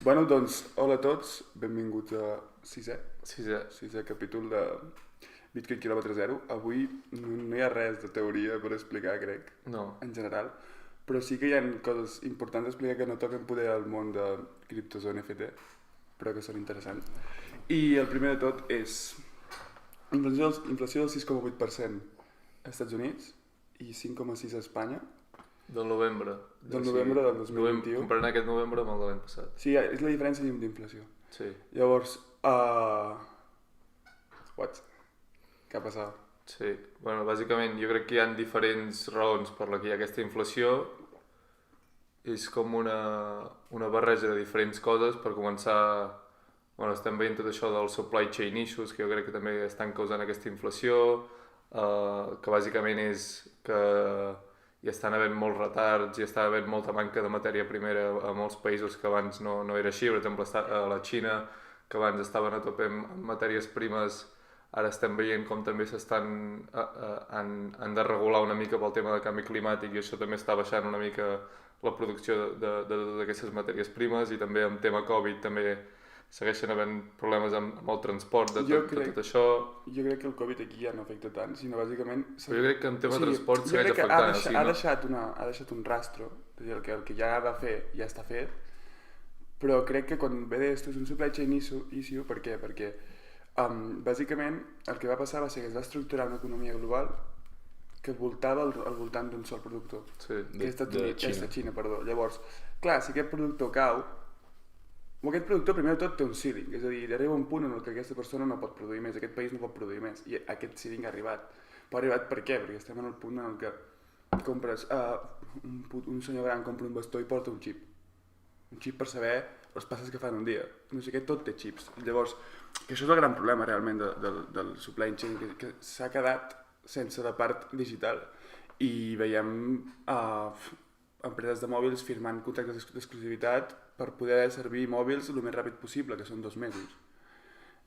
Bueno, doncs, hola a tots, benvinguts a sisè capítol de Bitcoin quilòmetre zero. Avui no hi ha res de teoria per explicar, crec, en general, però sí que hi ha coses importants a explicar que no toquen poder al món de criptos o NFT, però que són interessants. I el primer de tot és inflació del 6,8% als Estats Units i 5,6% a Espanya. Del novembre. Del novembre del 2021. Comparant aquest novembre amb el de l'any passat. Sí, és la diferència d'inflació. Sí. Llavors, what? Què ha passat? Sí, bueno, bàsicament jo crec que hi ha diferents raons per la que hi ha aquesta inflació. És com una barreja de diferents coses. Per començar, bueno, estem veient tot això del supply chain issues, que jo crec que també estan causant aquesta inflació, que bàsicament és que hi estan havent molts retards, hi està havent molta manca de matèria primera a molts països que abans no era així. Per exemple, a la Xina, que abans estaven a tope amb matèries primes, ara estem veient com també han de regular una mica pel tema del canvi climàtic, i això també està baixant una mica la producció de totes aquestes matèries primes. I també amb tema Covid també segueixen havent problemes amb el transport de tot això. Jo crec que el Covid aquí ja no afecta tant, sinó bàsicament... Però jo crec que en tema de transport segueix afectant. Ha deixat un rastro, és a dir, el que ja ha de fer ja està fet, però crec que quan ve d'esto és un supply chain issue. Per què? Perquè bàsicament el que va passar va ser que es va estructurar una economia global que voltava al voltant d'un sol productor, sí, que és de Xina. Llavors, clar, si aquest productor cau, aquest productor primer de tot té un ceiling, és a dir, arriba un punt en què aquesta persona no pot produir més, aquest país no pot produir més, i aquest ceiling ha arribat. Però ha arribat per què? Perquè estem en el punt en què compres, un senyor gran compra un bastó i porta un xip per saber les passes que fan un dia, no sé què, tot té xips. Llavors, que això és el gran problema realment del supply chain, que s'ha quedat sense la part digital, i veiem empreses de mòbils firmant contractes d'exclusivitat per poder servir mòbils el més ràpid possible, que són 2 mesos.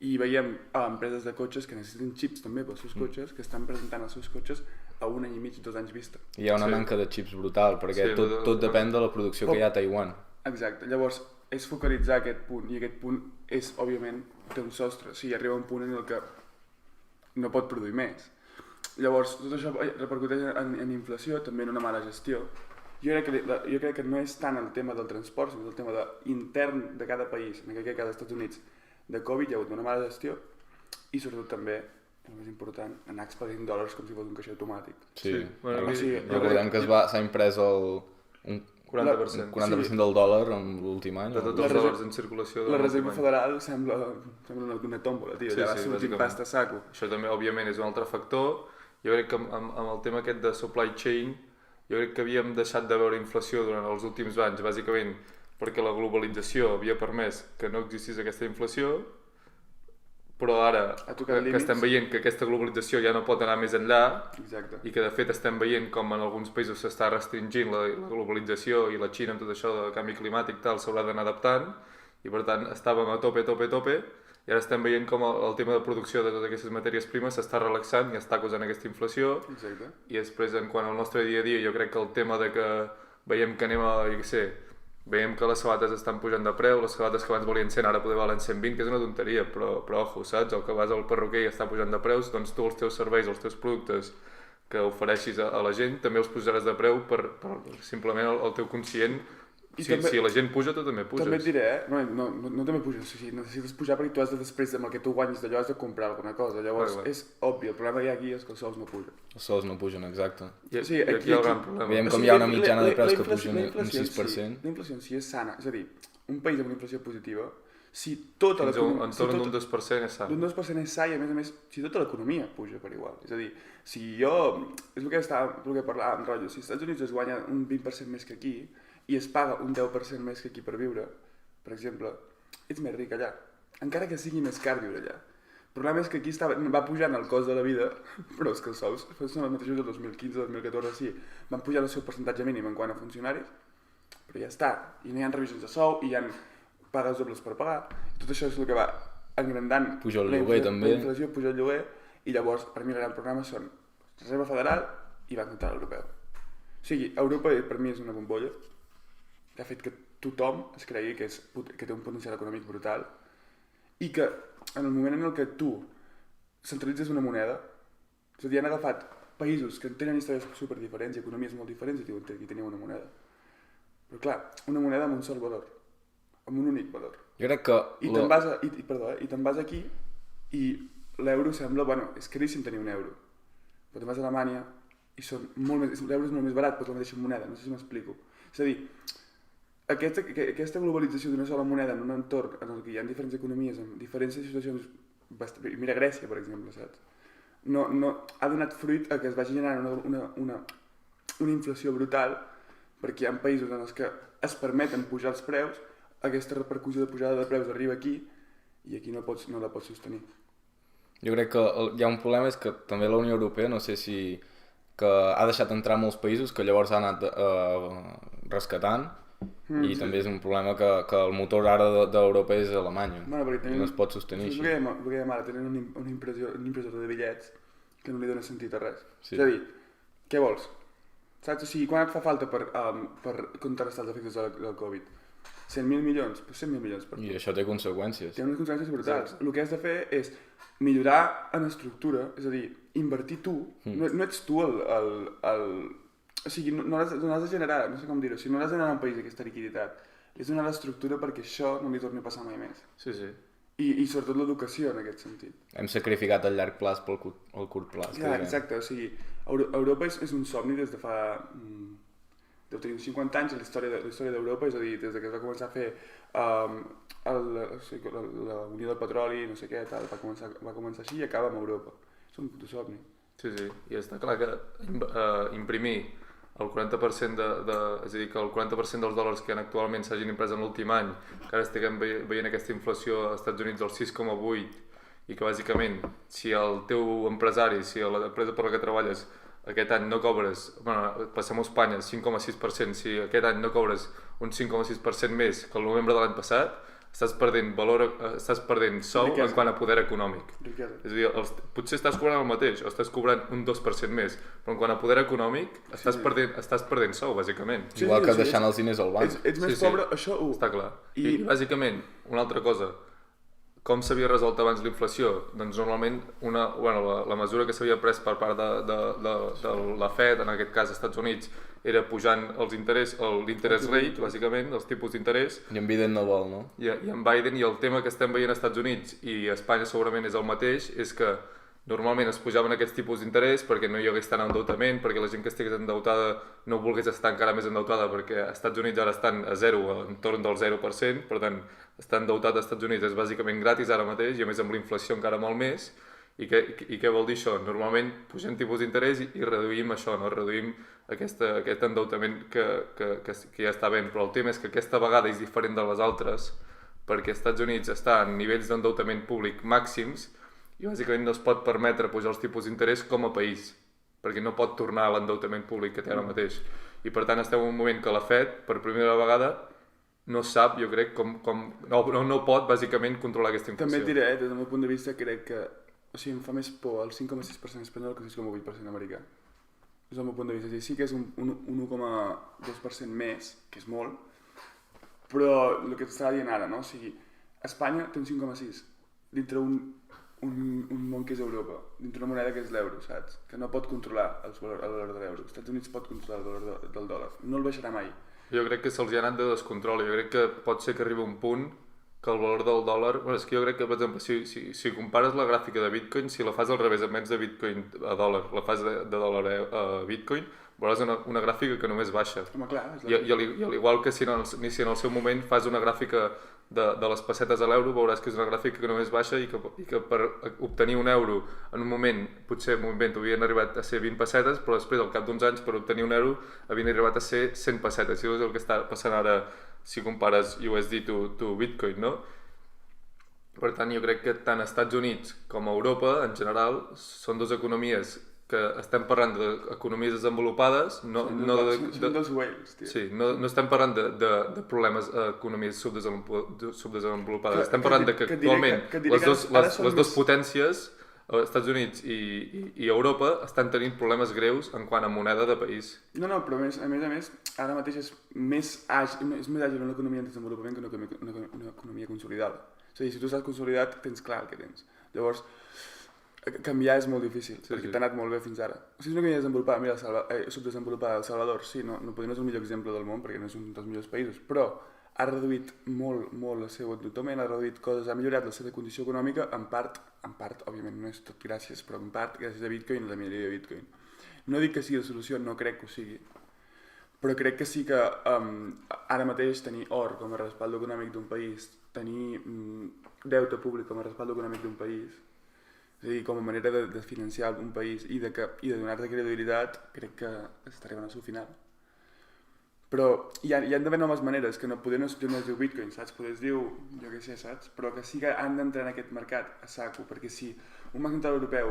I veiem empreses de cotxes que necessiten xips també pels seus cotxes, que estan presentant els seus cotxes a 1 any i mig, 2 anys vista. Hi ha una manca de xips brutal, perquè tot depèn de la producció que hi ha a Taiwan. Exacte, llavors és focalitzar aquest punt, i aquest punt és, òbviament, té un sostre. O sigui, arriba un punt en el que no pot produir més. Llavors, tot això repercuteix en inflació, també en una mala gestió. Jo crec que no és tant el tema del transport, sinó el tema intern de cada país, en aquest cas dels Estats Units, de Covid. Hi ha hagut una mala gestió i sobretot també, el més important, anar expedint dòlars com si fos un caixer automàtic. Sí. Recordem que s'ha imprès un 40% del dòlar en l'últim any. De tots els dòlars en circulació. La Reserva Federal sembla una tòmbola, tio, ja va sortint pasta a saco. Això també, òbviament, és un altre factor. Jo crec que amb el tema aquest de supply chain, jo crec que havíem deixat de veure inflació durant els últims anys, bàsicament perquè la globalització havia permès que no existís aquesta inflació, però ara que estem veient que aquesta globalització ja no pot anar més enllà. Exacte. I que de fet estem veient com en alguns països s'està restringint la globalització, i la Xina amb tot això del canvi climàtic tal s'haurà d'anar adaptant, i per tant estàvem a tope, i ara estem veient com el tema de producció de totes aquestes matèries primes s'està relaxant i està causant aquesta inflació. Exacte. I després, quant al nostre dia a dia, jo crec que el tema de que veiem que veiem que les sabates estan pujant de preu, les sabates que abans valien 100 ara poder valen 120, que és una tonteria, però ojo, saps? O que vas al perruquer i està pujant de preus, doncs tu els teus serveis, els teus productes que ofereixis a la gent també els posaràs de preu per simplement el teu conscient. Si la gent puja, tu també puges. També et diré, no també puges, o sigui, necessites pujar perquè tu has de, després amb el que tu guanyis d'allò, has de comprar alguna cosa. Llavors és obvi, el problema que hi ha aquí és que els sous no pugen. Els sous no pugen, exacte. I aquí hi ha el gran problema. Veiem com hi ha una mitjana de preus que pugen un 6%. La inflació en si és sana, és a dir, un país amb una inflació positiva, si tota l'economia... Entorn d'un 2% és sa. D'un 2% és sa, i a més, si tota l'economia puja per igual. És a dir, si jo... És el que parlàvem, rotllo, si als Estats Units es guanya un 20% més que aquí, i es paga un 10% més que aquí per viure, per exemple, ets més ric allà, encara que sigui més car viure allà. El problema és que aquí va pujant el cost de la vida, però és que els sous són els mateixos del 2015-2014, sí, van pujar el seu percentatge mínim en quant a funcionaris, però ja està, i no hi ha revisions de sou, i hi ha pagues dobles per pagar, i tot això és el que va engrandant puja el lloguer també. La inflació, puja el lloguer, i llavors per mi el gran programa són Reserva Federal i Banc Central Europeu. O sigui, Europa per mi és una bombolla, que ha fet que tothom es cregui que té un potencial econòmic brutal i que en el moment en el que tu centralitzes una moneda, és a dir, han agafat països que tenen històries superdiferents i economies molt diferents i diuen que teniu una moneda. Però clar, una moneda amb un sol valor, amb un únic valor. Jo crec que... I te'n vas aquí i l'euro sembla, bueno, és caríssim tenir un euro. Però te'n vas a Alemanya i l'euro és molt més barat, però és la mateixa moneda, no sé si m'explico. És a dir, aquesta globalització d'una sola moneda en un entorn en el que hi ha diferents economies, en diferents situacions, mira Grècia, per exemple, saps? No, ha donat fruit a que es vagi generant una inflació brutal perquè hi ha països en els que es permeten pujar els preus, aquesta repercussió de pujada de preus arriba aquí i aquí no la pots sostenir. Jo crec que hi ha un problema, és que també la Unió Europea, no sé si que ha deixat entrar molts països que llavors ha anat rescatant i també és un problema que el motor ara d'Europa és Alemanya i no es pot sostenir així. El que dèiem ara, tenen un impressor de bitllets que no li dona sentit a res. És a dir, què vols? Saps? O sigui, quan et fa falta per contrarrestar els efectes del Covid? 100.000 milions? Pues 100.000 milions. I això té conseqüències. Té unes conseqüències brutals. El que has de fer és millorar en estructura, és a dir, invertir tu. No ets tu o sigui, no l'has de generar, no sé com dir-ho, no l'has de generar a un país aquesta liquiditat. Li has de donar l'estructura perquè això no li torni a passar mai més. Sí. I sobretot l'educació en aquest sentit. Hem sacrificat el llarg plaç pel curt plaç. Ja, exacte, o sigui, Europa és un somni des de fa... deu tenir uns 50 anys la història d'Europa, és a dir, des que es va començar a fer la Unió del Petroli, no sé què, tal, va començar així i acaba amb Europa. És un puto somni. Sí, i està clar que imprimir el 40% és a dir, que el 40% dels dòlars que actualment s'hagin imprès en l'últim any, que ara estiguem veient aquesta inflació als Estats Units del 6,8 i que bàsicament si el teu empresari, si l'empresa per la que treballes aquest any no cobres, passem a Espanya, 5,6%, si aquest any no cobres un 5,6% més que el novembre de l'any passat, estàs perdent sou en quant a poder econòmic. És a dir, potser estàs cobrant el mateix, o estàs cobrant un 2% més, però en quant a poder econòmic estàs perdent sou, bàsicament. Igual que deixant els diners al banc. Ets més pobre, això ho... Està clar. I bàsicament, una altra cosa, com s'havia resolt abans la inflació? Doncs normalment la mesura que s'havia pres per part de la Fed, en aquest cas als Estats Units, era pujant l'interès rate, bàsicament, els tipus d'interès. I en Biden no vol, no? I en Biden, i el tema que estem veient als Estats Units, i a Espanya segurament és el mateix, és que normalment es pujaven aquests tipus d'interès perquè no hi hagués tant endeutament, perquè la gent que estigués endeutada no volgués estar encara més endeutada, perquè als Estats Units ara estan a zero, entorn del 0%, per tant, estar endeutat als Estats Units és bàsicament gratis ara mateix, i a més amb la inflació encara molt més. I què vol dir això? Normalment pugem tipus d'interès i reduïm això, no? Reduïm aquest endeutament que ja està bé, però el tema és que aquesta vegada és diferent de les altres, perquè als Estats Units està en nivells d'endeutament públic màxims i bàsicament no es pot permetre pujar els tipus d'interès com a país, perquè no pot tornar a l'endeutament públic que té ara mateix. I per tant estem en un moment que la Fed, per primera vegada, no sap, jo crec, no pot bàsicament controlar aquesta inflació. També et diré, des del meu punt de vista, crec que em fa més por el 5,6% espanyol que el 6,8% americà. Des del meu punt de vista, sí que és un 1,2% més, que és molt, però el que t'estava dient ara, no? O sigui, Espanya té un 5,6 dintre un món que és Europa, dintre una moneda que és l'euro, saps? Que no pot controlar el valor de l'euro. Els Estats Units pot controlar el valor del dòlar. No el baixarà mai. Jo crec que se'ls ha anat de descontrol. Jo crec que pot ser que arribi un punt que el valor del dòlar... És que jo crec que, per exemple, si compares la gràfica de Bitcoin, si la fas al revés, en menys de Bitcoin a dòlar, la fas de dòlar a Bitcoin, veuràs una gràfica que només baixa. Home, clar. I al igual que si en el seu moment fas una gràfica de les pessetes a l'euro, veuràs que és una gràfica que només baixa i que per obtenir un euro en un moment, potser en un moment havien arribat a ser 20 pessetes, però després, al cap d'uns anys, per obtenir un euro, havien arribat a ser 100 pessetes. I és el que està passant ara si compares USD to Bitcoin, no? Per tant, jo crec que tant Estats Units com Europa, en general, són dues economies que estem parlant d'economies desenvolupades, són dos whales, tio. Sí, no estem parlant de problemes economies subdesenvolupades, estem parlant de que actualment les dues potències Estats Units i Europa estan tenint problemes greus en quant a moneda de país. No, però a més, ara mateix és més àgil una economia en desenvolupament que una economia consolidada. És a dir, si tu estàs consolidat, tens clar el que tens. Llavors, canviar és molt difícil, perquè t'ha anat molt bé fins ara. O sigui, és una economia desenvolupada, mira, subdesenvolupada El Salvador, sí, no podria ser el millor exemple del món, perquè no és un dels millors països, però ha reduït molt el seu endeutament, ha reduït coses, ha millorat la seva condició econòmica, en part, òbviament no és tot gràcies, però en part gràcies a Bitcoin i la mineria de Bitcoin. No dic que sigui la solució, no crec que ho sigui, però crec que sí que ara mateix tenir or com a respaldo econòmic d'un país, tenir deute públic com a respaldo econòmic d'un país, és a dir, com a manera de financiar un país i de donar-te credibilitat, crec que està arribant al seu final. Però hi ha d'haver noves maneres, que potser no es diu Bitcoin, saps? Potser es diu, jo què sé, saps? Però que sí que han d'entrar en aquest mercat a saco, perquè si un banc central europeu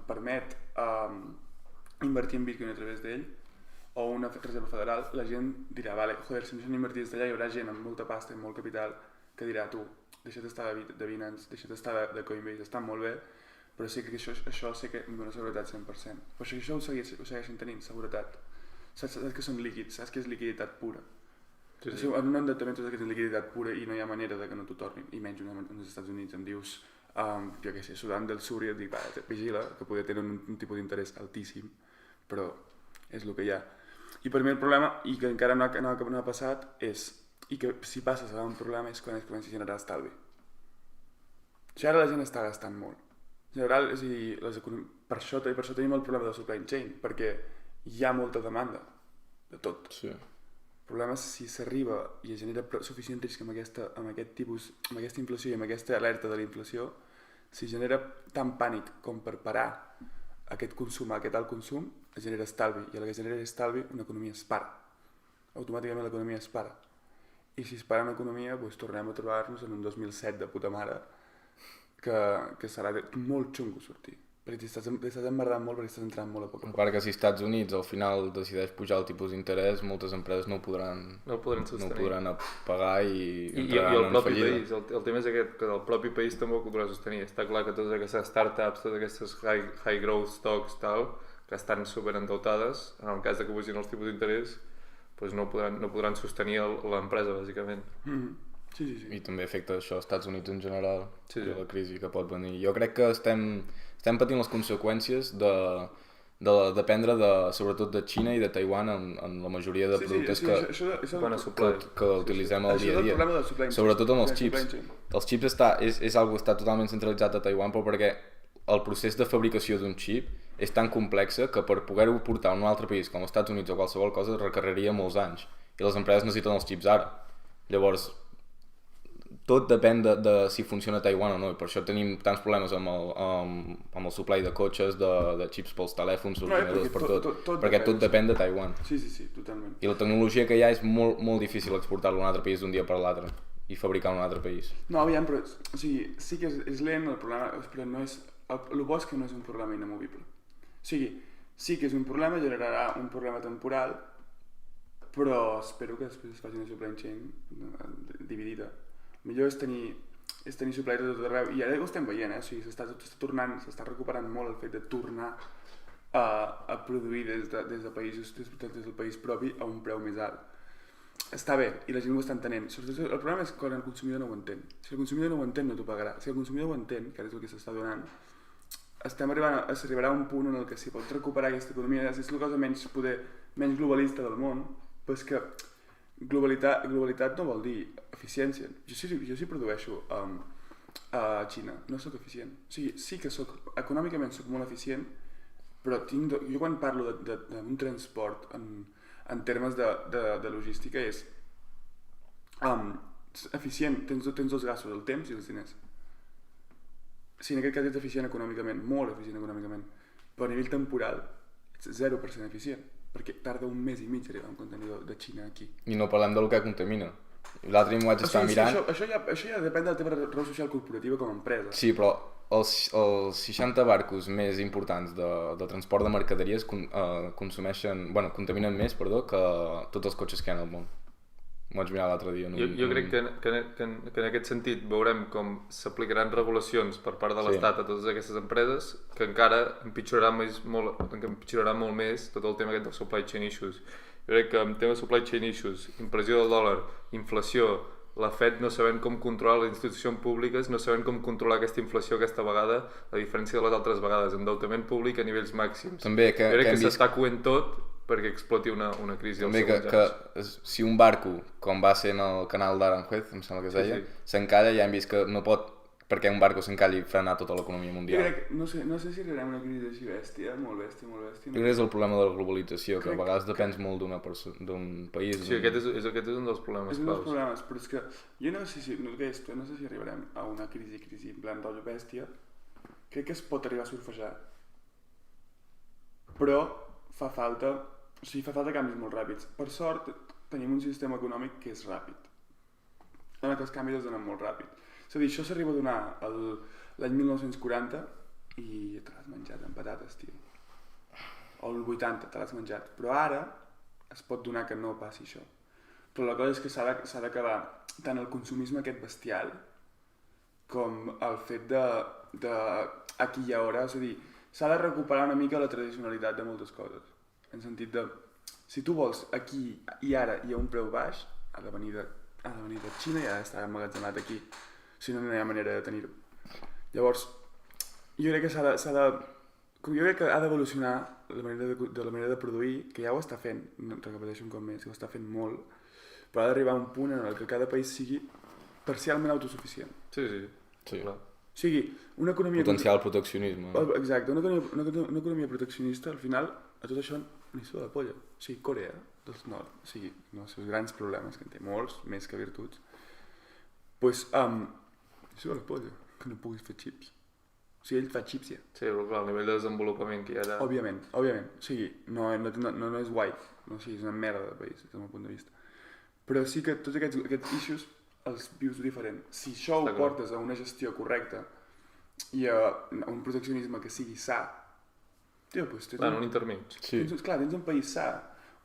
permet invertir en Bitcoin a través d'ell, o una reserva federal, la gent dirà, vale, joder, si no són invertits d'allà, hi haurà gent amb molta pasta i molt capital que dirà, tu, deixa't estar de Binance, deixa't estar de Coinbase, està molt bé, però sé que això sé que em dona seguretat 100%. Però això ho segueixen tenint, seguretat. Saps que són líquids, saps que és liquiditat pura. Sí. En un endeutament tot és liquiditat pura i no hi ha manera de que no t'ho tornin, i menys als Estats Units em dius, jo què sé, Sudan del Sur, i et dic, vigila, que poder tenir un tipus d'interès altíssim, però és el que hi ha. I per mi el problema, i que encara no ha passat, és, i que si passa serà un problema, és quan es comença a generar estalvi. Si ara la gent està gastant molt. En general, és a dir, per això tenim el problema del supply chain, perquè hi ha molta demanda de tot. Sí. El problema és si s'arriba i es genera suficient risc amb aquesta inflació i amb aquesta alerta de la inflació, si genera tant pànic com per parar aquest consum, aquest alt consum, es genera estalvi, i a la que genera estalvi una economia es para. Automàticament l'economia es para. I si es para una economia, doncs tornem a trobar-nos en un 2007 de puta mare que serà molt xungo sortir. Perquè estàs emmerdant molt, perquè estàs entrant molt a poc a poc. A part que si als Estats Units al final decideix pujar el tipus d'interès, moltes empreses no ho podran pagar i entraran en fallida. País, el tema és aquest, que el propi país també ho podrà sostenir. Està clar que totes aquestes startups, totes aquestes high growth stocks, que estan superendeutades, en el cas de que pugin els tipus d'interès, doncs no podran sostenir l'empresa, bàsicament. Sí. I també afecta això als Estats Units en general, la crisi que pot venir. Jo crec que estem patint les conseqüències de dependre sobretot de Xina i de Taiwan en la majoria de productes que utilitzem al dia a dia. Sobretot amb els xips. Els xips és algo que està totalment centralitzat a Taiwan, però perquè el procés de fabricació d'un xip és tan complexa que per poder-ho portar a un altre país com els Estats Units o qualsevol cosa requeriria molts anys. I les empreses necessiten els xips ara. Llavors, tot depèn de si funciona a Taiwan o no, i per això tenim tants problemes amb el supply de cotxes, de xips pels telèfons, ordinadors, per tot, perquè tot depèn de Taiwan. Sí, totalment. I la tecnologia que hi ha és molt, molt difícil exportar-la a un altre país d'un dia per l'altre i fabricar en un altre país. No, aviam, però sí que és lent, el problema, però no és, el bo és que no és un problema inamovible. O sigui, sí que és un problema, generarà un problema temporal, però espero que després es faci una supply chain dividida. Millor és tenir supply de tot arreu, i ara ho estem veient, o sigui, s'està recuperant molt el fet de tornar a produir des del país propi a un preu més alt. Està bé, i la gent ho està entenent. El problema és quan el consumidor no ho entén. Si el consumidor no ho entén, no t'ho pagarà. Si el consumidor ho entén, que ara és el que s'està donant, s'arribarà a un punt en el que si pot recuperar aquesta economia, és la cosa menys globalista del món, però és que globalitat no vol dir eficiència. Jo sí produeixo a Xina, no sóc eficient. O sigui, sí que econòmicament sóc molt eficient, però jo quan parlo d'un transport en termes de logística és eficient, tens dos gastos, el temps i els diners. Si en aquest cas ets eficient econòmicament, molt eficient econòmicament, però a nivell temporal ets 0% eficient, perquè tarda un mes i mig arribar un contenidor de Xina aquí. I no parlem del que contamina. L'altre dia m'ho vaig estar mirant... Això ja depèn de la teva raó social corporativa com a empresa. Sí, però els 60 barcos més importants de transport de mercaderies contaminen més, que tots els cotxes que hi ha al món. M'ho vaig mirar l'altre dia. Jo crec que en aquest sentit veurem com s'aplicaran regulacions per part de l'Estat a totes aquestes empreses que encara empitjorarà molt més tot el tema aquest del supply chain issues. Jo crec que en tema de supply chain issues, impressió del dòlar, inflació, la Fed no sabent com controlar les institucions públiques, no sabent com controlar aquesta inflació aquesta vegada, a diferència de les altres vegades, endeutament públic a nivells màxims. També jo crec que s'està coent tot perquè exploti una crisi als segons anys. Si un barco, com va ser en el canal d'Aranjuez, em sembla que es deia, s'encalla, ja hem vist que no pot, perquè un barco s'encalli, frenar tota l'economia mundial. Jo crec, no sé si arribarem a una crisi així bèstia, molt bèstia. Jo crec que és el problema de la globalització, que a vegades depens molt d'un país. Sí, aquest és un dels problemes. És un dels problemes, però és que jo no sé si arribarem a una crisi, en plan rotllo bèstia. Crec que es pot arribar a surfejar. Però fa falta canvis molt ràpids. Per sort, tenim un sistema econòmic que és ràpid, en què els canvis es donen molt ràpid. És a dir, això s'arriba a donar l'any 1940 i te l'has menjat amb patates, tio. O el 80 te l'has menjat. Però ara es pot donar que no passi això. Però la cosa és que s'ha d'acabar tant el consumisme aquest bestial com el fet de aquí i ara. És a dir, s'ha de recuperar una mica la tradicionalitat de moltes coses. En sentit de, si tu vols aquí i ara i a un preu baix, ha de venir de Xina i ha d'estar emmagatzemat aquí. Si no, no hi ha manera de tenir-ho. Llavors, jo crec que ha d'evolucionar de la manera de produir, que ja ho està fent, no repeteixo un cop més, que ho està fent molt, però ha d'arribar a un punt en què cada país sigui parcialment autosuficient. Sí, clar. O sigui, una economia... Potencial proteccionisme. Exacte, una economia proteccionista, al final, a tot això n'hi suda la polla. O sigui, Corea del Nord, o sigui, els seus grans problemes, que en té molts, més que virtuts, doncs, n'hi suda la polla, que no puguis fer xips. O sigui, ell fa xips ja. Sí, però clar, el nivell de desenvolupament que hi ha ara... Òbviament. O sigui, no és guai, o sigui, és una merda de país, des del meu punt de vista. Però sí que tots aquests issues els vius diferent. Si això ho portes a una gestió correcta i a un proteccionisme que sigui sa, tio, doncs tens... Clar, un intermig. Sí. Tens un país sa,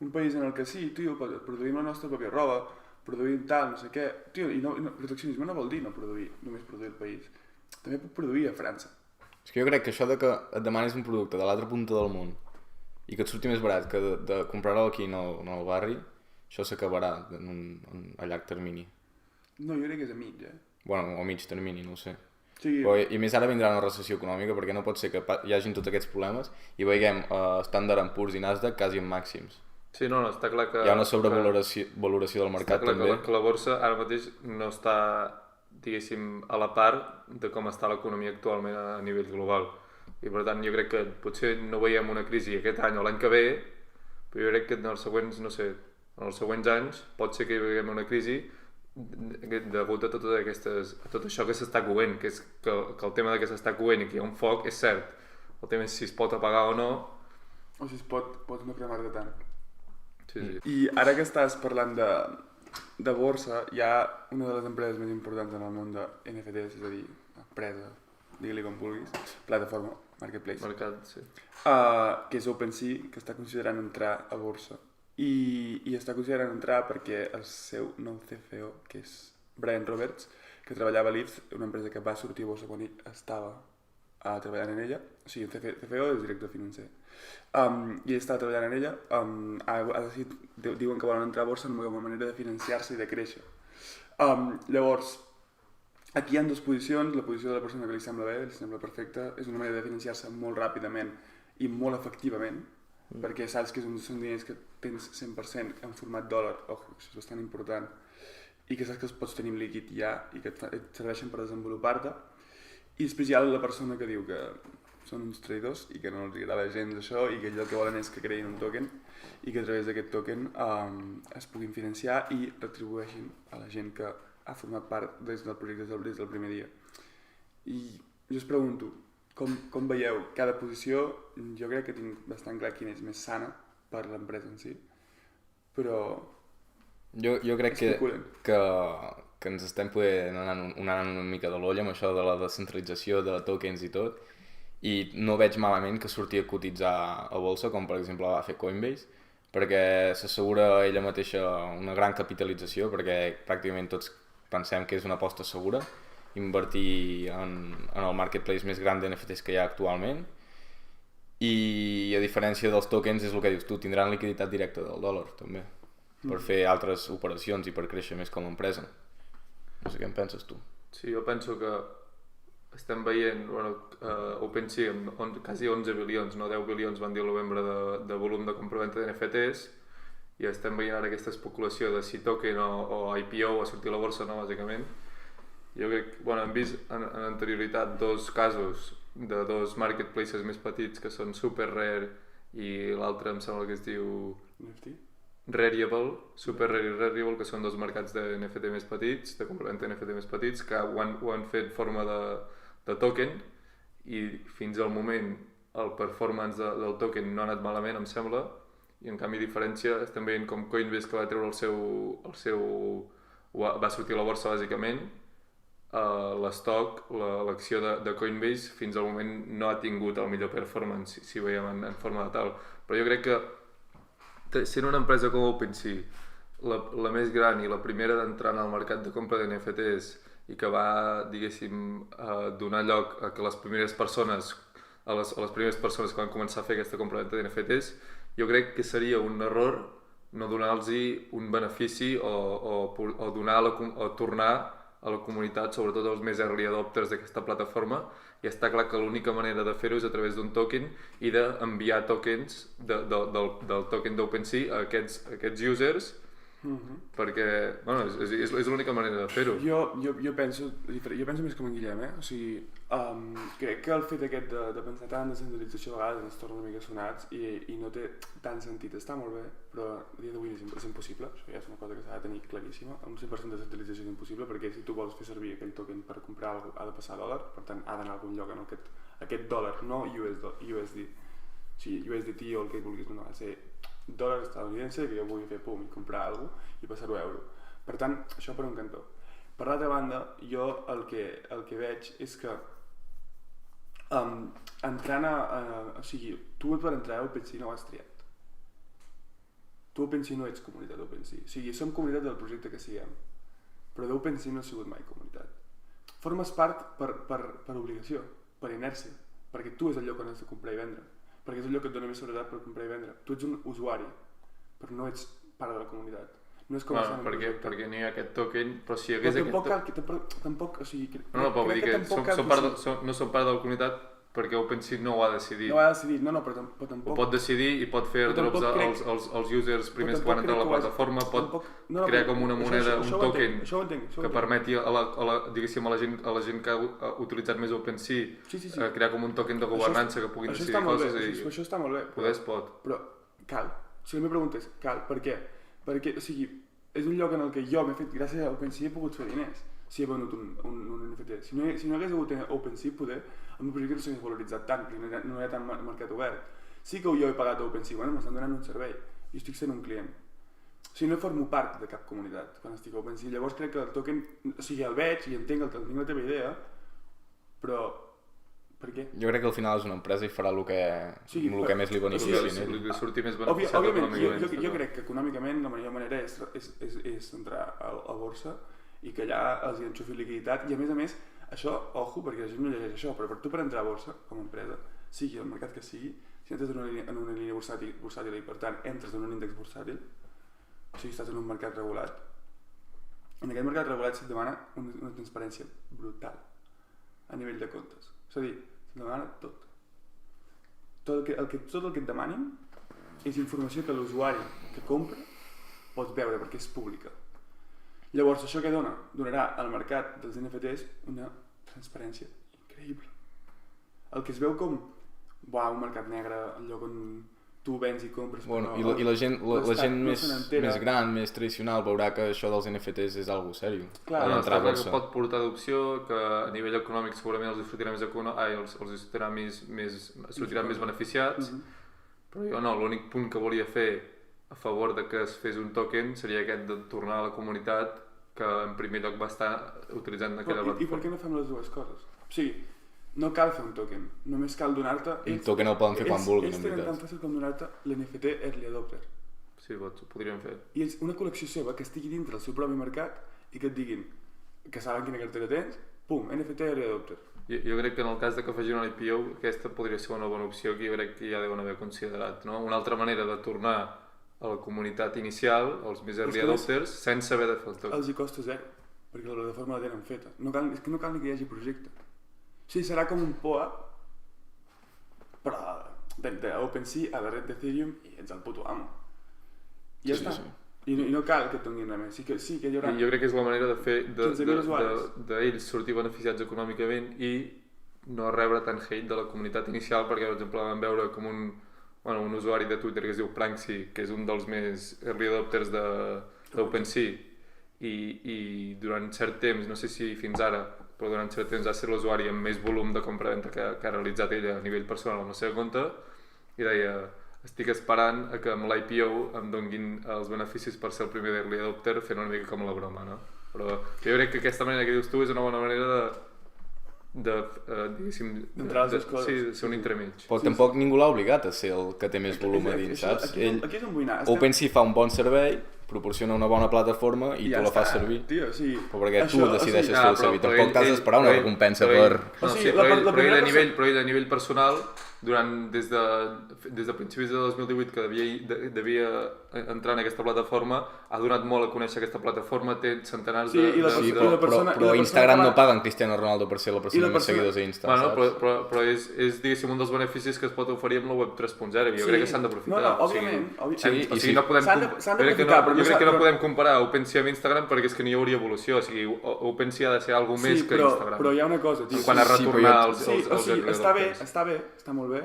un país en el que sí, tio, produïm la nostra pròpia roba, produïm tal, no sé què, tio, i proteccionisme no vol dir només produir el país. També puc produir a França. És que jo crec que això de que et demanis un producte de l'altra punta del món i que et surti més barat que de comprar-lo aquí en el barri, això s'acabarà a llarg termini. No, jo crec que és a mig, Bueno, o a mig termini, no ho sé. Sí. I més ara vindrà una recessió econòmica, perquè no pot ser que hi hagin tots aquests problemes i veiem Standard & Poor's i Nasdaq quasi en màxims. Sí, no, està clar que... Hi ha una sobrevaloració del mercat també. Està clar que la borsa ara mateix no està, diguéssim, a la part de com està l'economia actualment a nivell global. I per tant jo crec que potser no veiem una crisi aquest any o l'any que ve, però jo crec que en els següents anys pot ser que hi veiem una crisi degut a tot això que s'està coent, que el tema de que s'està coent i que hi ha un foc és cert. El tema és si es pot apagar o no. O si pots no cremar-te tant. Sí. I ara que estàs parlant de borsa, hi ha una de les empreses més importants en el món de NFTs, és a dir, empresa, digue-li com vulguis, plataforma, marketplace. Mercat, sí. Que és OpenSea, que està considerant entrar a borsa. I està considerant entrar perquè el seu nou CFO, que és Brian Roberts, que treballava a Lyft, una empresa que va sortir a borsa quan ell estava treballant en ella, o sigui, el CFO és director financer, i ell estava treballant en ella, ha decidit, diuen que volen entrar a borsa com a manera de financiar-se i de créixer. Llavors, aquí hi ha dues posicions, la posició de la persona que li sembla bé, li sembla perfecta, és una manera de financiar-se molt ràpidament i molt efectivament, perquè saps que són diners que tens 100% en format dòlar, això és bastant important, i que saps que els pots tenir líquid ja i que et serveixen per desenvolupar-te. I després hi ha la persona que diu que són uns traders i que no els agrada gens això i que el que volen és que creïn un token i que a través d'aquest token es puguin financiar i retribueixin a la gent que ha format part des del projecte des del primer dia. I jo us pregunto, com veieu cada posició? Jo crec que tinc bastant clar quina és més sana per l'empresa en si, però... Jo crec que ens estem anant una mica de l'olla amb això de la descentralització de tokens i tot, i no veig malament que surti a cotitzar a bolsa, com per exemple va fer Coinbase, perquè s'assegura ella mateixa una gran capitalització, perquè pràcticament tots pensem que és una aposta segura invertir en el marketplace més gran d'NFTs que hi ha actualment, i a diferència dels tokens és el que dius tu, tindran liquiditat directa del dòlar també, per fer altres operacions i per créixer més com a empresa. No sé què en penses tu. Sí, jo penso que estem veient, OpenSea amb quasi 11 bilions, no 10 bilions van dir al novembre de volum de compraventa d'NFTs, i estem veient ara aquesta especulació de si token o IPO o sortir a la borsa, no, bàsicament. Jo crec que, hem vist en anterioritat dos casos de dos marketplaces més petits que són Super Rare i l'altre em sembla que es diu NFT? Rarible, Super Rare i Rarible, que són dos mercats de NFT més petits, de compraventa NFT més petits, que ho han fet forma de token, i fins al moment el performance del token no ha anat malament, em sembla, i en canvi diferència estem veient com Coinbase, que va treure va sortir a la borsa bàsicament, l'estoc, l'acció de Coinbase fins al moment no ha tingut el millor performance, si veiem en forma de tal. Però jo crec que sent una empresa com OpenSea, la més gran i la primera d'entrar en el mercat de compra d'NFTs i que va, diguéssim, donar lloc a que les primeres persones que van començar a fer aquesta compra-venta d'NFTs, jo crec que seria un error no donar-los un benefici o donar o tornar a la comunitat, sobretot els més early adopters d'aquesta plataforma, i està clar que l'única manera de fer-ho és a través d'un token i d'enviar tokens del token d'OpenSea a aquests users, perquè és l'única manera de fer-ho. Jo penso més com en Guillem, o sigui, crec que el fet aquest de pensar tant en descentralització a vegades ens torna una mica sonats i no té tant sentit. Està molt bé, però a dia d'avui és impossible, això ja és una cosa que s'ha de tenir claríssima. Un 100% de descentralització és impossible, perquè si tu vols fer servir aquell token per comprar alguna cosa ha de passar a dòlar, per tant ha d'anar a algun lloc en aquest dòlar, no USD, o sigui USDT o el que vulguis, no, ha de ser dòlar estadounidense, que jo vull fer pum i comprar alguna cosa i passar-ho a euro. Per tant, això per un cantó. Per l'altra banda, jo el que veig és que entrant o sigui, tu per entrar a OpenSea no ho has triat. Tu OpenSea no ets comunitat d'OpenSea. O sigui, som comunitat del projecte que siguem, però d'OpenSea no has sigut mai comunitat. Formes part per obligació, per inèrcia, perquè tu és el lloc on has de comprar i vendre, perquè és el lloc que et dona més seguretat per comprar i vendre. Tu ets un usuari, però no ets part de la comunitat. No és com perquè n'hi ha aquest token, però si hi hagués tampoc, o sigui... No, però vull dir que no són part de la comunitat perquè OpenSea no ho ha decidit. No ho ha decidit, però tampoc... Ho pot decidir i pot fer airdrops als users primers que van entrar a la plataforma, pot crear com una moneda, un token que permeti a la gent que ha utilitzat més OpenSea crear com un token de governança que puguin decidir coses i... Això està molt bé. Poder es pot. Però cal. Si la meva pregunta és cal, per què? Perquè, o sigui, és un lloc en el que jo m'he fet, gràcies a OpenSea, he pogut fer diners si he venut un NFT. Si no hagués hagut OpenSea, poder, el meu projecte no s'hagués valoritzat tant, perquè no hi ha tant mercat obert. Sí que jo he pagat a OpenSea, m'estan donant un servei, i estic sent un client. O sigui, no formo part de cap comunitat quan estic a OpenSea. Llavors crec que el token, o sigui, el veig i entenc la teva idea, però per què? Jo crec que al final és una empresa i farà el que més li benefici. Li surti més beneficiat econòmicament. Jo crec que econòmicament la millor manera és entrar a borsa i que allà els hi enxufi liquiditat, i a més, això, ojo, perquè la gent no llegeix això, però tu per entrar a borsa com a empresa, sigui el mercat que sigui, si entres en una línia bursàtil i per tant entres en un índex bursàtil, o sigui, estàs en un mercat regulat, en aquest mercat regulat se't demana una transparència brutal a nivell de comptes. És a dir, se't demana tot. Tot el que et demanin és informació que l'usuari que compra pot veure perquè és pública. Llavors, això que donarà al mercat dels NFTs una transparència increïble. El que es veu com un mercat negre, el lloc on tu vens i compres... I la gent més gran, més tradicional, veurà que això dels NFTs és algo sèrio. Clar, que pot portar adopció, que a nivell econòmic segurament els sortiran més beneficiats, però jo no, l'únic punt que volia fer a favor de que es fes un token seria aquest de tornar a la comunitat que en primer lloc va estar utilitzant aquella plataforma. I per què no fem les dues coses? O sigui, no cal fer un token, només cal donar-te... Un token el poden fer quan vulguin, en veritat. Ells tenen tan fàcil com donar-te l'NFT Early Adopter. Sí, ho podríem fer. I és una col·lecció seva que estigui dintre del seu propi mercat i que et diguin que saben quina cartera tens, pum, NFT early adopter. Jo crec que en el cas de que facin una IPO, aquesta podria ser una bona opció que jo crec que ja deuen haver considerat, no? Una altra manera de tornar a la comunitat inicial, als més early adopters, sense haver de fer el token. Els hi costa zero, perquè la plataforma la tenen feta. És que no cal ni que hi hagi projecte. O sigui, serà com un POA, però d'OpenSea a la red d'Ethereum i ets el puto amo. I ja està. I no cal que et donin res més. Sí que hi haurà... Jo crec que és la manera de fer usuaris. d'ells sortir beneficiats econòmicament i no rebre tant hate de la comunitat inicial, perquè, per exemple, vam veure com un usuari de Twitter que es diu Pranksy, que és un dels més early adopters d'OpenSea, i durant cert temps, no sé si fins ara, però durant cert temps ha estat l'usuari amb més volum de compra-venta que ha realitzat ella a nivell personal amb la seva compte, i deia: estic esperant a que amb l'IPO em donguin els beneficis per ser el primer early adopter, fent una mica com la broma, no? Però jo crec que aquesta manera que dius tu és una bona manera diguéssim, sí, de ser un entremig. Però tampoc ningú l'ha obligat a ser el que té més volum a dins, saps? Aquí és on vull anar. OpenSea fa un bon servei, proporciona una bona plataforma i tu la fas servir. Tio, sí. Però perquè tu decideixes fer el servir, tampoc t'has d'esperar una recompensa per... Però ell a nivell personal, des de principis de 2018 que devia entrar en aquesta plataforma, ha donat molt a conèixer aquesta plataforma, té centenars però Instagram no paga en Cristiano Ronaldo per ser la persona més seguidors a Insta, saps? Però és, diguéssim, un dels beneficis que es pot oferir amb la web 3.0 i jo crec que s'han d'aprofitar. No, òbviament. O sigui, no podem comparar OpenSea amb Instagram perquè és que no hi hauria evolució. O sigui, OpenSea ha de ser alguna més que Instagram. Però hi ha una cosa, tio. Quan a retornar els està bé, està molt bé,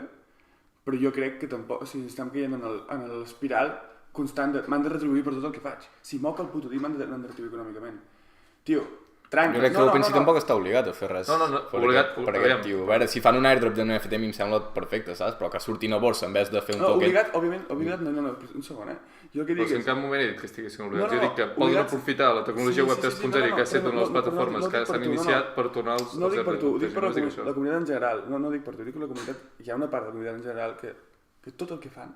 però jo crec que tampoc, o sigui, estem caient en l'espiral constant de m'han de retribuir per tot el que faig. Si moc el puto dia m'han de retribuir econòmicament. Tio, tranquil. Jo crec que OpenSea tampoc està obligat a fer res per aquest tio. A veure, si fan un airdrop d'un NFT a mi em sembla perfecte, saps? Però que surtin a borsa en vez de fer un token... Obligat, no, un segon, Jo el que dic és... en cap moment he dit que estiguessin obligats. Jo dic que poden aprofitar la tecnologia web 3.0 que ha estat una de les plataformes que s'han iniciat per tornar als... No dic per tu, dic per la comunitat en general. No dic per tu, dic per la comunitat. Hi ha una part de la comunitat en general que tot el que fan,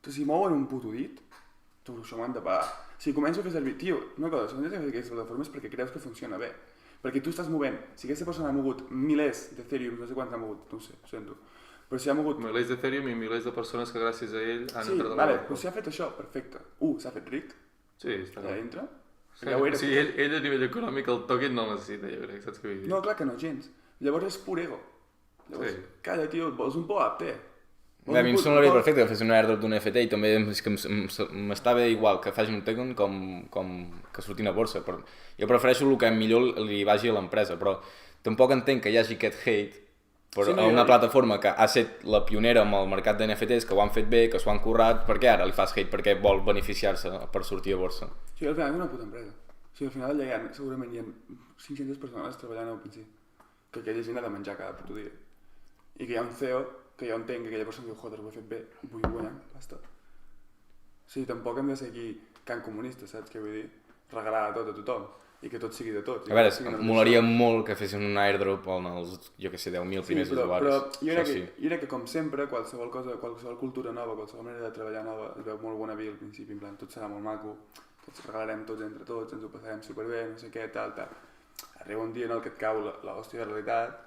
si mouen un puto dit, això m'han de pagar. Si començo a fer servir, tio, una cosa, si comences a fer aquestes plataformes perquè creus que funciona bé. Perquè tu estàs movent, si aquesta persona ha mogut milers d'Ethereum, no sé quants ha mogut, no ho sé, ho sento. Però si ha mogut... milers d'Ethereum i milers de persones que gràcies a ell han entrat a la vale, però si ha fet això, perfecte. S'ha fet ric. Sí, està allà dintre. Ja o sigui, ell a nivell econòmic el token no el necessita, jo crec, saps què vull dir? No, clar que no, gens. Llavors és pur ego. Llavors, calla, tio, vols un POAP, té. A mi em semblaria perfecte que fes un airdrop d'un NFT i també és que m'està bé igual que faci un token com que surtin a borsa. Jo prefereixo el que millor li vagi a l'empresa, però tampoc entenc que hi hagi aquest hate per una plataforma que ha estat la pionera amb el mercat d'NFTs, que ho han fet bé, que s'ho han currat, perquè ara li fas hate perquè vol beneficiar-se per sortir a borsa. Sí, al final és una puta empresa. Sí, al final segurament hi ha 500 persones treballant a OpenSea, que aquella gent ha de menjar cada puto dia. I que hi ha un CEO que jo entenc que aquella persona diu, joder, ho he fet bé, vull guanyar, basta. Sí, tampoc hem de ser aquí can comunista, saps què vull dir? Regalar tot a tothom i que tot sigui de tots. A veure, molaria molt que fessin un airdrop als, jo què sé, 10.000 primers usuaris. Però jo crec que com sempre, qualsevol cultura nova, qualsevol manera de treballar nova, es veu molt bona vida al principi, en plan, tot serà molt maco, tots regalarem tots entre tots, ens ho passarem superbé, no sé què, tal. Arriba un dia en el que et cau l'hòstia de realitat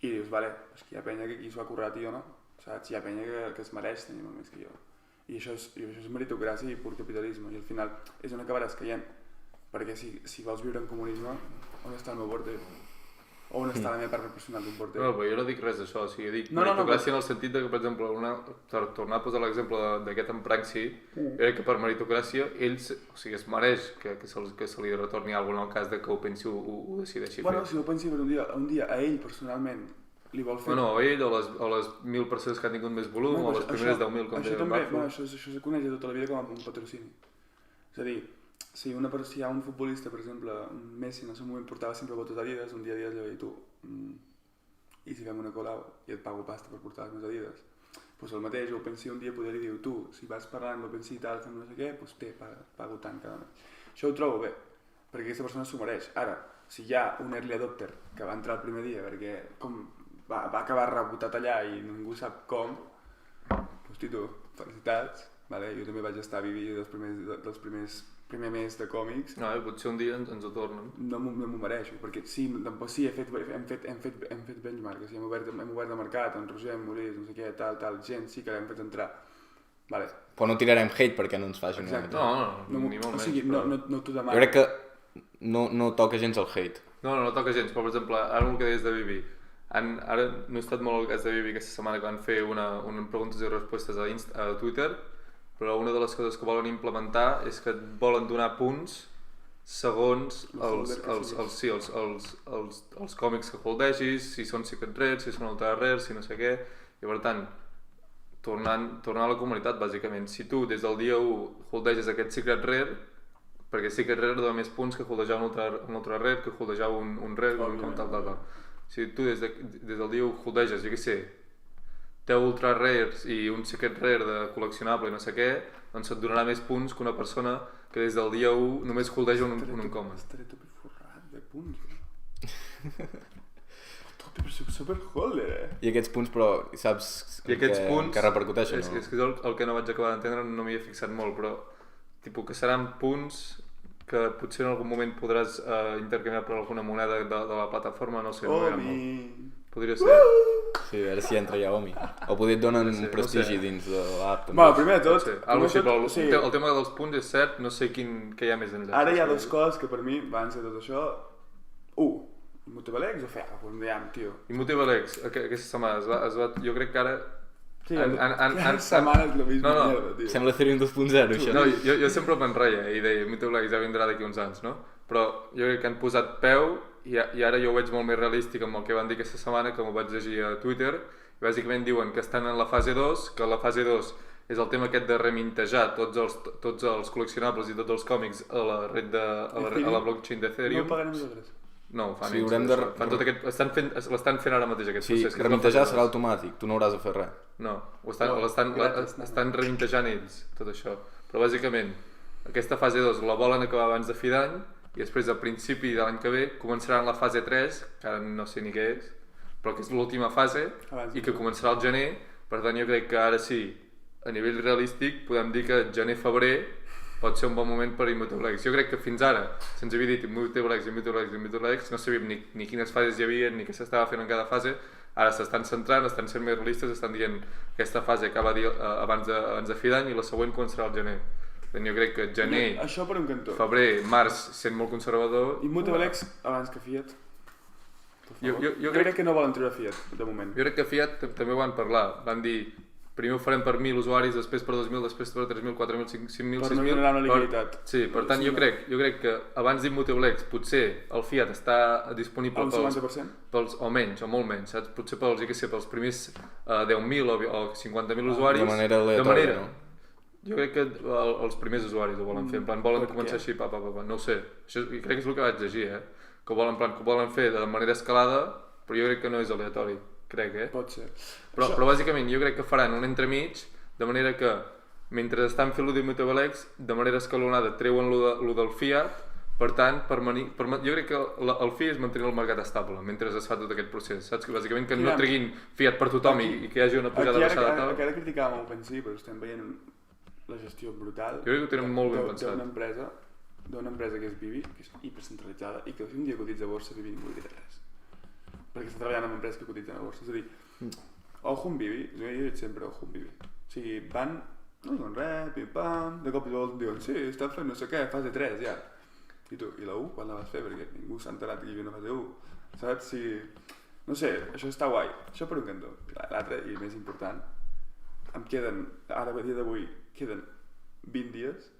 i dius, vale, és que hi ha penya que aquí s'ho ha currat i jo no, saps? Hi ha penya que es mereix tenir molt més que jo. I això és meritocràcia i pur capitalisme, i al final és on acabaràs caient, perquè si vols viure en comunisme, on està el meu porter? O on està la meva part personal d'un porter? No, però jo no dic res d'això, o sigui, dic meritocràcia en el sentit de que, per exemple, per tornar a posar l'exemple d'aquest en Pranksy, jo crec que per meritocràcia ell es mereix que se li retorni alguna cosa en el cas de que OpenSea ho decideixi fer. Bueno, si OpenSea un dia a ell personalment li vol fer... Bueno, a ell o les 1.000 persones que han tingut més volum o les primeres 10.000 com això també, això se coneix tota la vida com un patrocini. És a dir, si hi ha un futbolista, per exemple, Messi en el seu moment portava sempre botes Adidas, un dia a dia li va dir tu, i si fem una col·lab i et pago pasta per portar les meves Adidas, doncs el mateix, OpenSea un dia poder dir tu, si vas parlant d'OpenSea i tal, fem no sé què, doncs pago tant cada mes. Això ho trobo bé, perquè aquesta persona s'ho mereix. Ara, si hi ha un early adopter que va entrar el primer dia perquè va acabar rebotat allà i ningú sap com, doncs tio, felicitats, vale? Jo també vaig estar a Vivi primer mes de còmics. No, potser un dia ens ho tornen. No m'ho mereixo, perquè sí, tampoc sí, hem fet benchmark, hem obert de mercat, en Roger, en Morís, no sé què, tal, gent, sí que l'hem fet entrar. Vale. Però no tirarem hate perquè no ens facin. Exacte. No, ni molt menys. O sigui, no t'ho demano. Jo crec que no toca gens el hate. No toca gens, però per exemple, ara el que deies de Vivi, ara no he estat molt al cas de Vivi aquesta setmana que van fer una preguntes i respostes a Twitter, però una de les coses que volen implementar és que et volen donar punts segons els còmics que holdegis, si són secret rares, si són ultra rares, si no sé què, i per tant, tornar a la comunitat, bàsicament. Si tu des del dia 1 holdeges aquest secret rare, perquè secret rare dona més punts que holdejar un ultra rare, que holdejar un rare, com tal. Si tu des del dia 1 holdeges, jo què sé, 10 ultra rares i un secret rare de col·leccionable i no sé què, doncs et donarà més punts que una persona que des del dia 1 només holdeja un uncommon. Estaré tot forrat de punts, bro. Tot per ser superholder, I aquests punts, però, saps que repercuteixen? És que és el que no vaig acabar d'entendre, no m'hi he fixat molt, però tipus que seran punts que potser en algun moment podràs intercanviar per alguna moneda de la plataforma, no sé, no era molt. Podria ser. Sí, a veure si entra ja Omi. O potser et donen un prestigi dins de l'app. Bueno, primer de tot... El tema dels punts és cert, no sé què hi ha més enllà. Ara hi ha dues coses que per mi van ser tot això. Immutable X o FEA, com dèiem, tio. Immutable X, aquesta setmana jo crec que ara... Sí, cada setmana és la misma mierda, tio. Sembla Ethereum 2.0, això. No, jo sempre me'n reia i deia, Immutable X ja vindrà d'aquí uns anys, no? Però jo crec que han posat peu i ara jo ho veig molt més realístic amb el que van dir aquesta setmana, que m'ho vaig llegir a Twitter, i bàsicament diuen que estan en la fase 2, que la fase 2 és el tema aquest de remintejar tots els col·leccionables i tots els còmics a la blockchain d'Ethereum. No ho pagarem nosaltres. No, ho fan Sí, ells. L'estan fent ara mateix aquest procés. Sí, remintejar serà automàtic, tu no hauràs de fer res. No, estan remintejant ells, tot això. Però bàsicament, aquesta fase 2 la volen acabar abans de fi d'any i després a principi de l'any que ve començaran la fase 3, que ara no sé ni què és, però que és l'última fase i que començarà al gener. Per tant, jo crec que ara sí, a nivell realístic, podem dir que gener-febrer pot ser un bon moment per Immutable X. Jo crec que fins ara se'ns havia dit Immutable X, no sabíem ni quines fases hi havia ni què s'estava fent en cada fase. Ara s'estan centrant, estan sent més realistes, estan dient que aquesta fase acaba abans de fi d'any i la següent començarà al gener. Jo crec que gener, això per un cantó. Febrer, març, sent molt conservador... Immutable X abans que Fiat. Jo crec que no volen treure Fiat, de moment. Jo crec que Fiat també ho van parlar. Van dir, primer ho farem per 1.000 usuaris, després per 2.000, després per 3.000, 4.000, 5.000, 6.000... Per no generar una liquiditat. Sí, per tant, jo crec que abans d'Immutable X potser el Fiat està disponible pels o menys, o molt menys, saps? Potser pels primers 10.000 o 50.000 usuaris. De manera aleatòria, no? Jo crec que els primers usuaris ho volen fer, en plan, volen començar així, no ho sé, crec que és el que vaig llegir, que ho volen fer de manera escalada, però jo crec que no és aleatori, crec, Pot ser. Però bàsicament jo crec que faran un entremig, de manera que, mentre estan fent lo d'Immutable X, de manera escalonada treuen lo del Fiat, per tant, jo crec que el fi és mantenir el mercat estable mentre es fa tot aquest procés, saps? Que bàsicament que no treguin Fiat per tothom i que hi hagi una pujada baixada tal. Aquí ara criticàvem al principi, però estem veient la gestió brutal. Jo crec que ho tenen molt ben pensat. D'una empresa que és Vivi, que és hipercentralitzada i que si un dia cotitza a borsa, Vivi no vol dir res. Perquè està treballant amb empreses que cotitzen a borsa. És a dir, ojo amb Vivi, jo he dit sempre ojo amb Vivi. O sigui, van, no diuen res, pim-pam, de cop i volta diuen sí, està fent no sé què, fase 3 ja. I tu, i la 1 quan la vas fer? Perquè ningú s'ha enterat que hi havia una fase 1. Saps? Si... No sé, això està guai. Això per un cantó. L'altre, i més important, em queden, ara a dia d'avui, queden 20 dies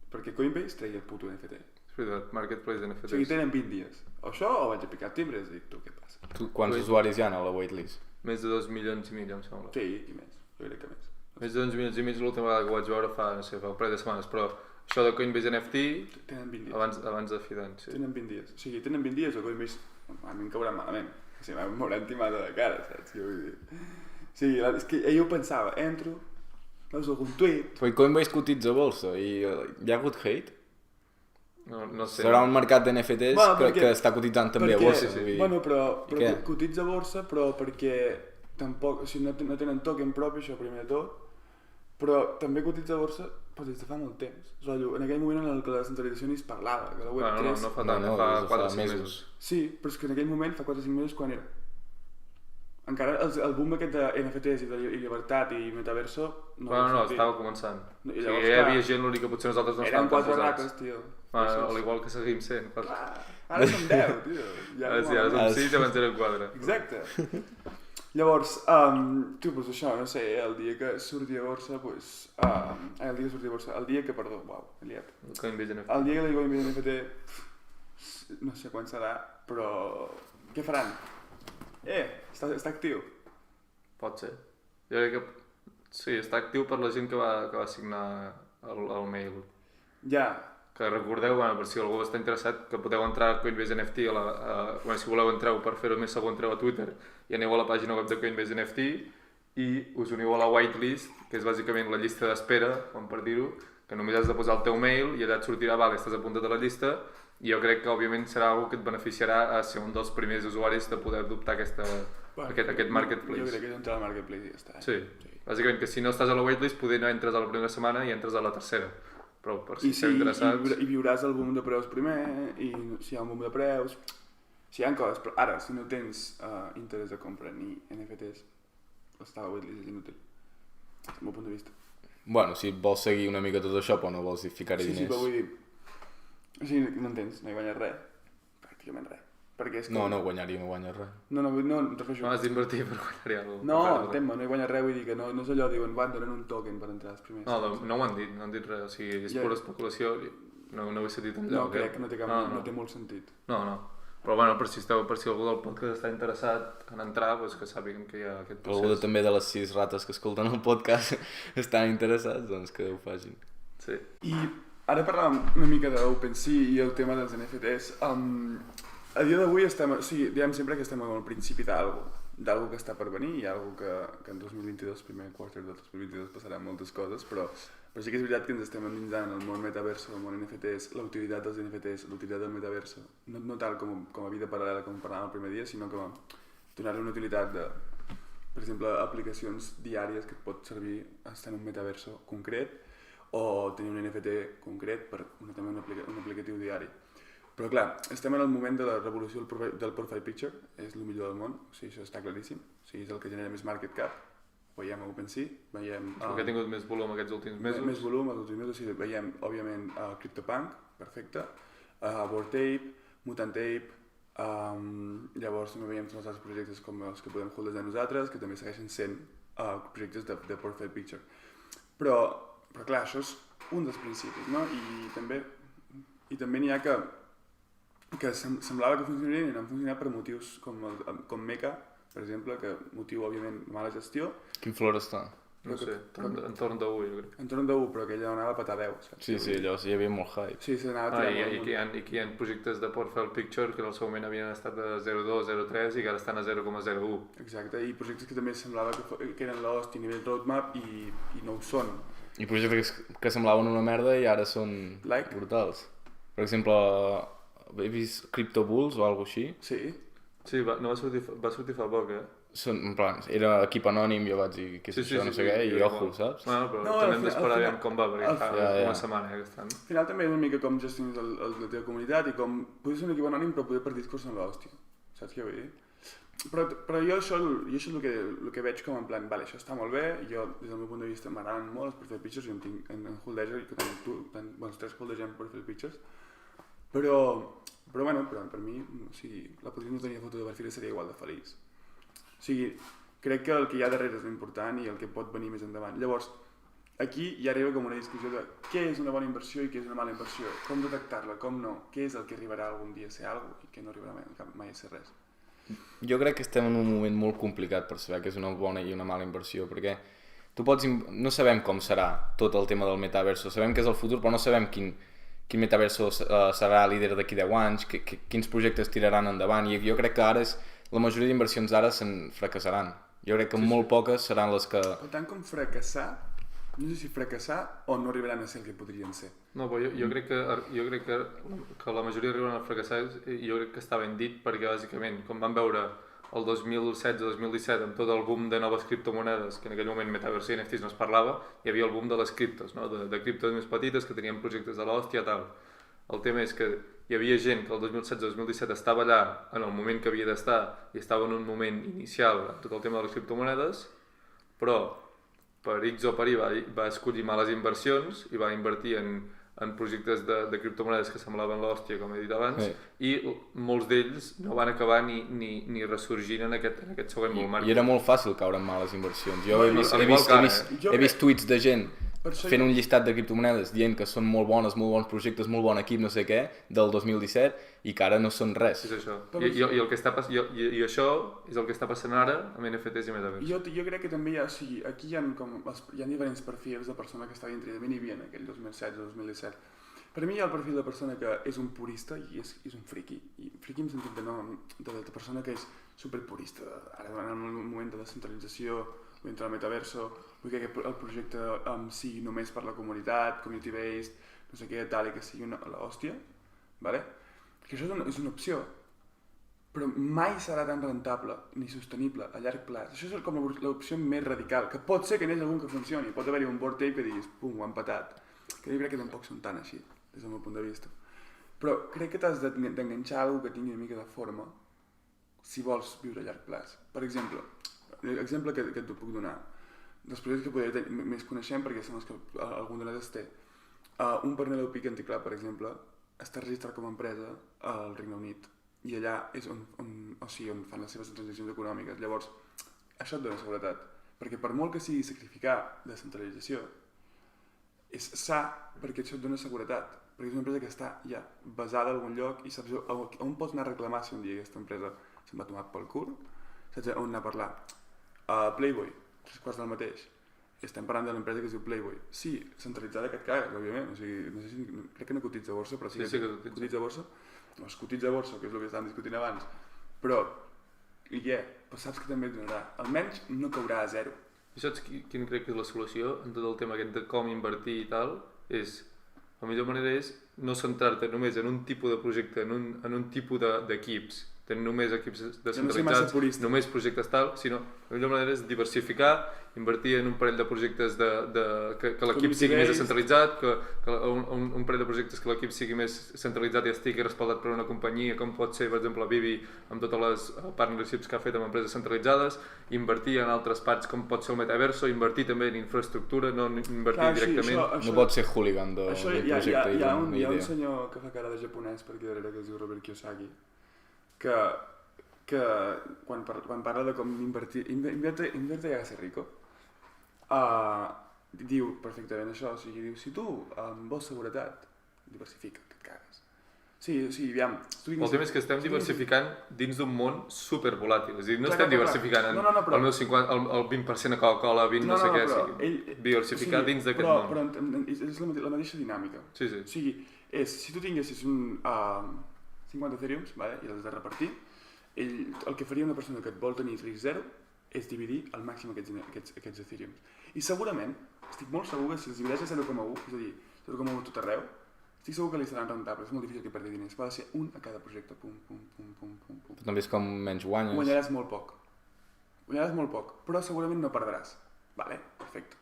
perquè Coinbase tregui el puto NFT. És veritat, Marketplace NFTs. O sigui, tenen 20 dies. O això o vaig a picar timbres i dic, tu, què passa? Quants usuaris hi ha a la waitlist? Més de 2 milions i mig, em sembla. Sí, i més. Jo crec que més. Més de 2 milions i mig l'última vegada que ho vaig veure fa, no sé, fa un parell de setmanes, però això de Coinbase NFT tenen 20 dies. Abans de fi d'any, sí. Tenen 20 dies. O sigui, tenen 20 dies o Coinbase a mi em cauran malament. O sigui, m'hauran timat a la cara, saps? Jo vull dir... Sí, és que jo pensava, entro, veus algun tuit... Però Coinbase cotitza a bolsa i hi ha hagut hate? No sé. Serà un mercat d'NFTs que està cotitzant també a borsa. Sí. Bueno, però cotitza a borsa, però perquè tampoc, o sigui, no tenen token propi, això primer de tot, Però també cotitza a borsa però des de fa molt temps. Rotllo, en aquell moment en el que la centralització ni es parlava, que la Web3... Bueno, no fa tant, fa 4 o 5 mesos. Sí, però és que en aquell moment, fa 4 o 5 mesos, quan era? Encara el boom aquest de NFTs i de llibertat i metaverso... No, estava començant. No, o sigui, hi havia gent, l'únic que potser nosaltres no estàvem tan posats. Eren 4 posats. rates, tio. Al igual que seguim sent. Ara som 10, tio. Ara som 6 i abans eren 4. Exacte. Llavors, tu, doncs això, no sé, el dia que surti a borsa, doncs... el dia que, perdó, uau, he liat. El dia que la Coinbase NFT, no sé quan serà, però què faran? Està actiu. Pot ser. Jo crec que sí, està actiu per la gent que va signar el mail. Ja. Que recordeu, per si algú està interessat, que podeu entrar a Coinbase NFT, si voleu entreu per fer-ho més segur, entreu a Twitter i aneu a la pàgina web de Coinbase NFT i us uniu a la whitelist, que és bàsicament la llista d'espera, com per dir-ho, que només has de posar el teu mail i allà et sortirà, vale, estàs apuntat a la llista, i jo crec que òbviament serà algo que et beneficiarà a ser un dels primers usuaris de poder adoptar aquest marketplace. Jo crec que entrar al marketplace i ja està. Sí. Bàsicament que si no estàs a la whitelist poder no entres a la primera setmana i entres a la tercera. Però per si esteu interessats... I viuràs el boom de preus primer, i si hi ha un boom de preus... Si hi ha coses, però ara, si no tens interès de compra ni NFTs, estar a la waitlist és inútil, des del meu punt de vista. Bueno, si vols seguir una mica tot això, però no vols ficar-hi diners... Sí, però vull dir... O sigui, no entens, no hi guanyes res, pràcticament res. Perquè és com... No guanyar-hi, no guanyes res. No, refereixo... No, has d'invertir per guanyar-hi alguna cosa. No, entén-me, no hi guanyes res, vull dir que no és allò, diuen, donen un token per entrar als primers. No ho han dit, no han dit res, o sigui, és pura especulació, no ho he sentit enlloc. No, crec que no té molt sentit. No, però bueno, per si algú del podcast està interessat en entrar, doncs que sàpiguen que hi ha aquest procés. Algú també de les 6 rates que escolten el podcast estan interessats, doncs que ho facin. Sí. I ara parlàvem una mica d'OpenSea i el tema dels NFTs. A dia d'avui diem sempre que estem al principi d'algo que està per venir i algo que en 2022, primer quart del 2022, passaran moltes coses, però sí que és veritat que ens estem endinsant en el món metaverso, el món NFTs, la utilitat dels NFTs, la utilitat del metaverso, no tal com a vida paral·lela com parlàvem el primer dia, sinó com a donar-li una utilitat de, per exemple, aplicacions diàries que et pot servir estar en un metaverso concret o tenir un NFT concret per també un aplicatiu diari. Però clar, estem en el moment de la revolució del profile picture, és el millor del món, o sigui, això està claríssim, o sigui, és el que genera més market cap, veiem a OpenSea, veiem... Que ha tingut més volum aquests últims mesos. Més volum els últims mesos, o sigui, veiem, òbviament, CryptoPunk, perfecte, Bored Ape, Mutant Ape, llavors també veiem tots els altres projectes com els que podem holdejar nosaltres, que també segueixen sent projectes de profile picture. Però clar, això és un dels principis, no? I també n'hi ha que semblava que funcionarien i no han funcionat per motius com Mecha, per exemple, que motiu, òbviament, mala gestió. Quin flor està? No sé, entorn d'1, jo crec. Entorn d'1, però que ella anava a petar 10, saps? Sí, allò hi havia molt hype. Sí, s'anava a tirar molt. I que hi ha projectes de Profile Picture que en el seu moment havien estat a 0,2, 0,3 i que ara estan a 0,01. Exacte, i projectes que també semblava que eren l'host a nivell roadmap i no ho són. I projectes que semblaven una merda i ara són brutals. Per exemple, he vist Crypto Bulls o alguna cosa així? Sí, va sortir fa poc, En plan, era equip anònim, jo vaig dir que és això, no sé què, i ojo, saps? Bueno, però també hem d'esperar com va, perquè fa una setmana que estan. Al final també és una mica com gestiones la teva comunitat i com podries ser un equip anònim però poder per discurs són l'hòstia, saps què vull dir? Però jo això és el que veig com en plan, vale, això està molt bé, jo des del meu punt de vista m'agraden molt els profile pictures, jo en tinc en Holdeger, que els tres holdegem profile pictures, però bueno, per mi, o sigui, la Patricia no tenia foto de perfil seria igual de feliç. O sigui, crec que el que hi ha darrere és important i el que pot venir més endavant. Llavors, aquí ja arriba com una discussió de què és una bona inversió i què és una mala inversió, com detectar-la, com no, què és el que arribarà algun dia a ser alguna cosa i què no arribarà mai a ser res. Jo crec que estem en un moment molt complicat per saber què és una bona i una mala inversió, perquè no sabem com serà tot el tema del metaverso, sabem que és el futur però no sabem quin metaverso serà líder d'aquí 10 anys, quins projectes tiraran endavant, i jo crec que ara la majoria d'inversions d'ara se'n fracassaran. Jo crec que molt poques seran les que... Per tant, com fracassar, no sé si fracassar o no arribaran a ser el que podrien ser. No, però jo crec que la majoria arribaran a fracassar i jo crec que està ben dit perquè bàsicament, com vam veure el 2016-2017, amb tot el boom de noves criptomonedes, que en aquell moment Metaverse i NFTs no es parlava, hi havia el boom de les criptos, no? de criptos més petites que tenien projectes de l'hòstia, tal. El tema és que hi havia gent que el 2016-2017 estava allà en el moment que havia d'estar i estava en un moment inicial en tot el tema de les criptomonedes, però per X o per Y va escollir males inversions i va invertir en projectes de criptomonedes que semblaven l'hòstia, com he dit abans, i molts d'ells no van acabar ni ressorgint en aquest següent bull market. I era molt fàcil caure en males inversions. Jo he vist tuits de gent fent un llistat de criptomonedes dient que són molt bones, molt bons projectes, molt bon equip, no sé què, del 2017 i que ara no són res. És això. I això és el que està passant ara amb NFTs i Metaverse. Jo crec que també aquí hi ha diferents perfils de persona que està dintre de ben i bien aquell 2016-2017. Per mi hi ha el perfil de persona que és un purista i és un friqui. I friqui en sentit de persona que és superpurista. Ara en el moment de descentralització, dintre del metaverso, vull que el projecte sigui només per la comunitat, community-based, no sé què, tal, i que sigui l'hòstia, ¿vale? Que això és una opció, però mai serà tan rentable ni sostenible a llarg plaç. Això és com l'opció més radical, que pot ser que n'hi hagi algun que funcioni, pot haver-hi un board tape que diguis, pum, ho han patat, que jo crec que tampoc són tan així, des del meu punt de vista. Però crec que t'has d'enganxar alguna que tingui una mica de forma si vols viure a llarg plaç. Per exemple, l'exemple que et puc donar, dels projectes que podria tenir, més coneixem perquè són els que algun d'ells té. Un partner del Pick and Club, per exemple, està registrat com a empresa al Regne Unit i allà és on fan les seves transaccions econòmiques. Llavors, això et dona seguretat, perquè per molt que sigui sacrificar descentralització, és sa perquè això et dona seguretat, perquè és una empresa que està ja basada en algun lloc i saps on pots anar a reclamar si un dia aquesta empresa se'n va tomar pel cul, saps on anar a parlar. Playboy, 3/4 del mateix. Estem parlant de l'empresa que es diu Playboy. Sí, centralitzada que et cagues, òbviament. O sigui, no sé si, crec que no cotitza a borsa, però sí que cotitza a borsa. No, es cotitza a borsa, que és el que estàvem discutint abans. Però, però saps que també et donarà. Almenys no caurà a zero. I saps quin crec que és la solució en tot el tema aquest de com invertir i tal? La millor manera és no centrar-te només en un tipus de projecte, en un tipus d'equips, tenen només equips descentralitzats, només projectes tal, sinó la millor manera és diversificar, invertir en un parell de projectes que l'equip sigui més descentralitzat, que un parell de projectes que l'equip sigui més centralitzat i estigui respaldat per una companyia, com pot ser, per exemple, Vivi, amb totes les partnerships que ha fet amb empreses centralitzades, invertir en altres parts com pot ser el Metaverso, invertir també en infraestructura, no invertir directament. No pot ser hooligan del projecte. Hi ha un senyor que fa cara de japonès per aquí darrere que es diu Robert Kiyosaki, que quan parla de com invertir i a ser rico, diu perfectament això, o sigui, diu, si tu vols seguretat, diversifica, que et cagues. Sí, aviam... El tema és que estem diversificant dins d'un món supervolàtil, és a dir, no estem diversificant el meu 50, el 20% a Coca-Cola, 20 no sé què, diversificar dins d'aquest món. Però és la mateixa dinàmica. Sí. O sigui, si tu tinguessis 50 Ethereums, i els has de repartir, el que faria una persona que et vol tenir risc zero és dividir al màxim aquests Ethereums. I segurament, estic molt segur que si els divideix a 0,1, és a dir, 0,1 tot arreu, estic segur que li seran rentables, és molt difícil que perdi diners, ha de ser un a cada projecte, pum. També és com menys guanyes. Guanyaràs molt poc, però segurament no perdràs. Vale, perfecte.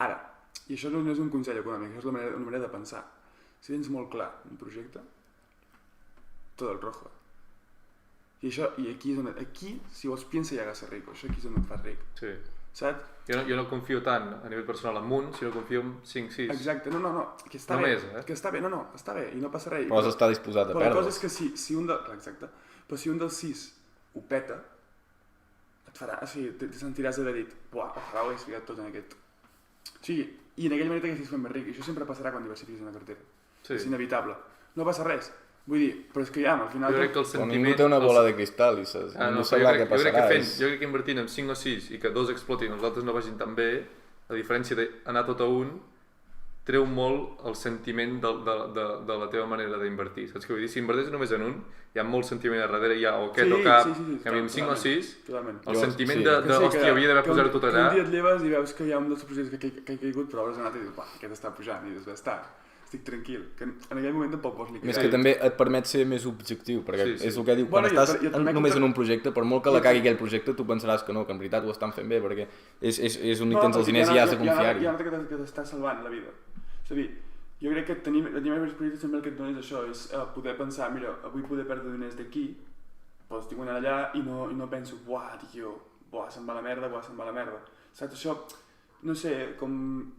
Ara, i això no és un consell econòmic, això és una manera de pensar. Si tens molt clar un projecte, tot el rojo. I aquí, si vos piensa ja a ser rico, això aquí és on et fas ric. Sí. Saps? Jo no confio tant a nivell personal en un, sinó confio en 5-6. Exacte, no, que està bé. Que està bé, està bé, i no passa res. Però has d'estar disposat a perdre. Però la cosa és que si un dels 6 ho peta, et farà, o sigui, te sentiràs de dit, ojalà ho hagués ficat tot en aquest. O sigui, i en aquell moment t'haguessis fet més ric, i això sempre passarà quan diversifiquis una cartera. Sí. És inevitable. No passa res. Vull dir, però és que ja, al final... Jo crec que el sentiment... Ningú té una bola de cristal i no sabrà què passarà. Jo crec que invertint en 5 o 6 i que 2 explotin i els altres no vagin tan bé, a diferència d'anar tot a un, treu molt el sentiment de la teva manera d'invertir. Saps què vull dir? Si inverteixes només en un, hi ha molt sentiment a darrere, hi ha o aquest o cap, que a mi amb 5 o 6, el sentiment de, hòstia, havia d'haver posat tot allà... Que un dia et lleves i veus que hi ha un dels projectes que ha caigut, però hauràs anat i dius, aquest està pujant, i dius, està. estic tranquil, que en aquell moment tampoc vols liquidar. Més que també et permet ser més objectiu, perquè Sí. és el que diu, quan estàs només en un projecte, per molt que la cagui aquell projecte, tu pensaràs que no, que en veritat ho estan fent bé, perquè és on hi tens els diners i has de confiar-hi. Hi ha que t'està salvant la vida. És a dir, jo crec que tenir més projectes sempre el que et dona és això, és poder pensar, mira, avui poder perdre diners d'aquí, però estic guanyant allà i no penso, buah, tio, buah, se'n va la merda, saps, això, no sé, com,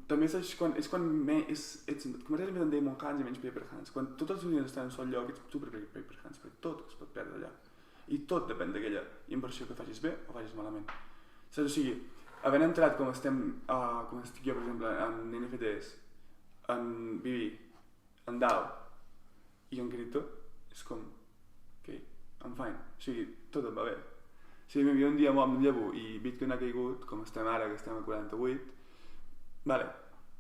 també és quan comences a més en Diamond Hands i menys Paper Hands, quan tots els diners estan en sol lloc, ets super Paper Hands, perquè tot es pot perdre allà, i tot depèn d'aquella inversió que facis bé o facis malament, saps, o sigui, havent entrat com estic jo, per exemple, en NFTs, en BB, en DAO i en cripto, és com, ok, I'm fine, o sigui, tot em va bé. Si jo un dia em llevo i Bitcoin ha caigut, com estem ara, que estem a 48, vale,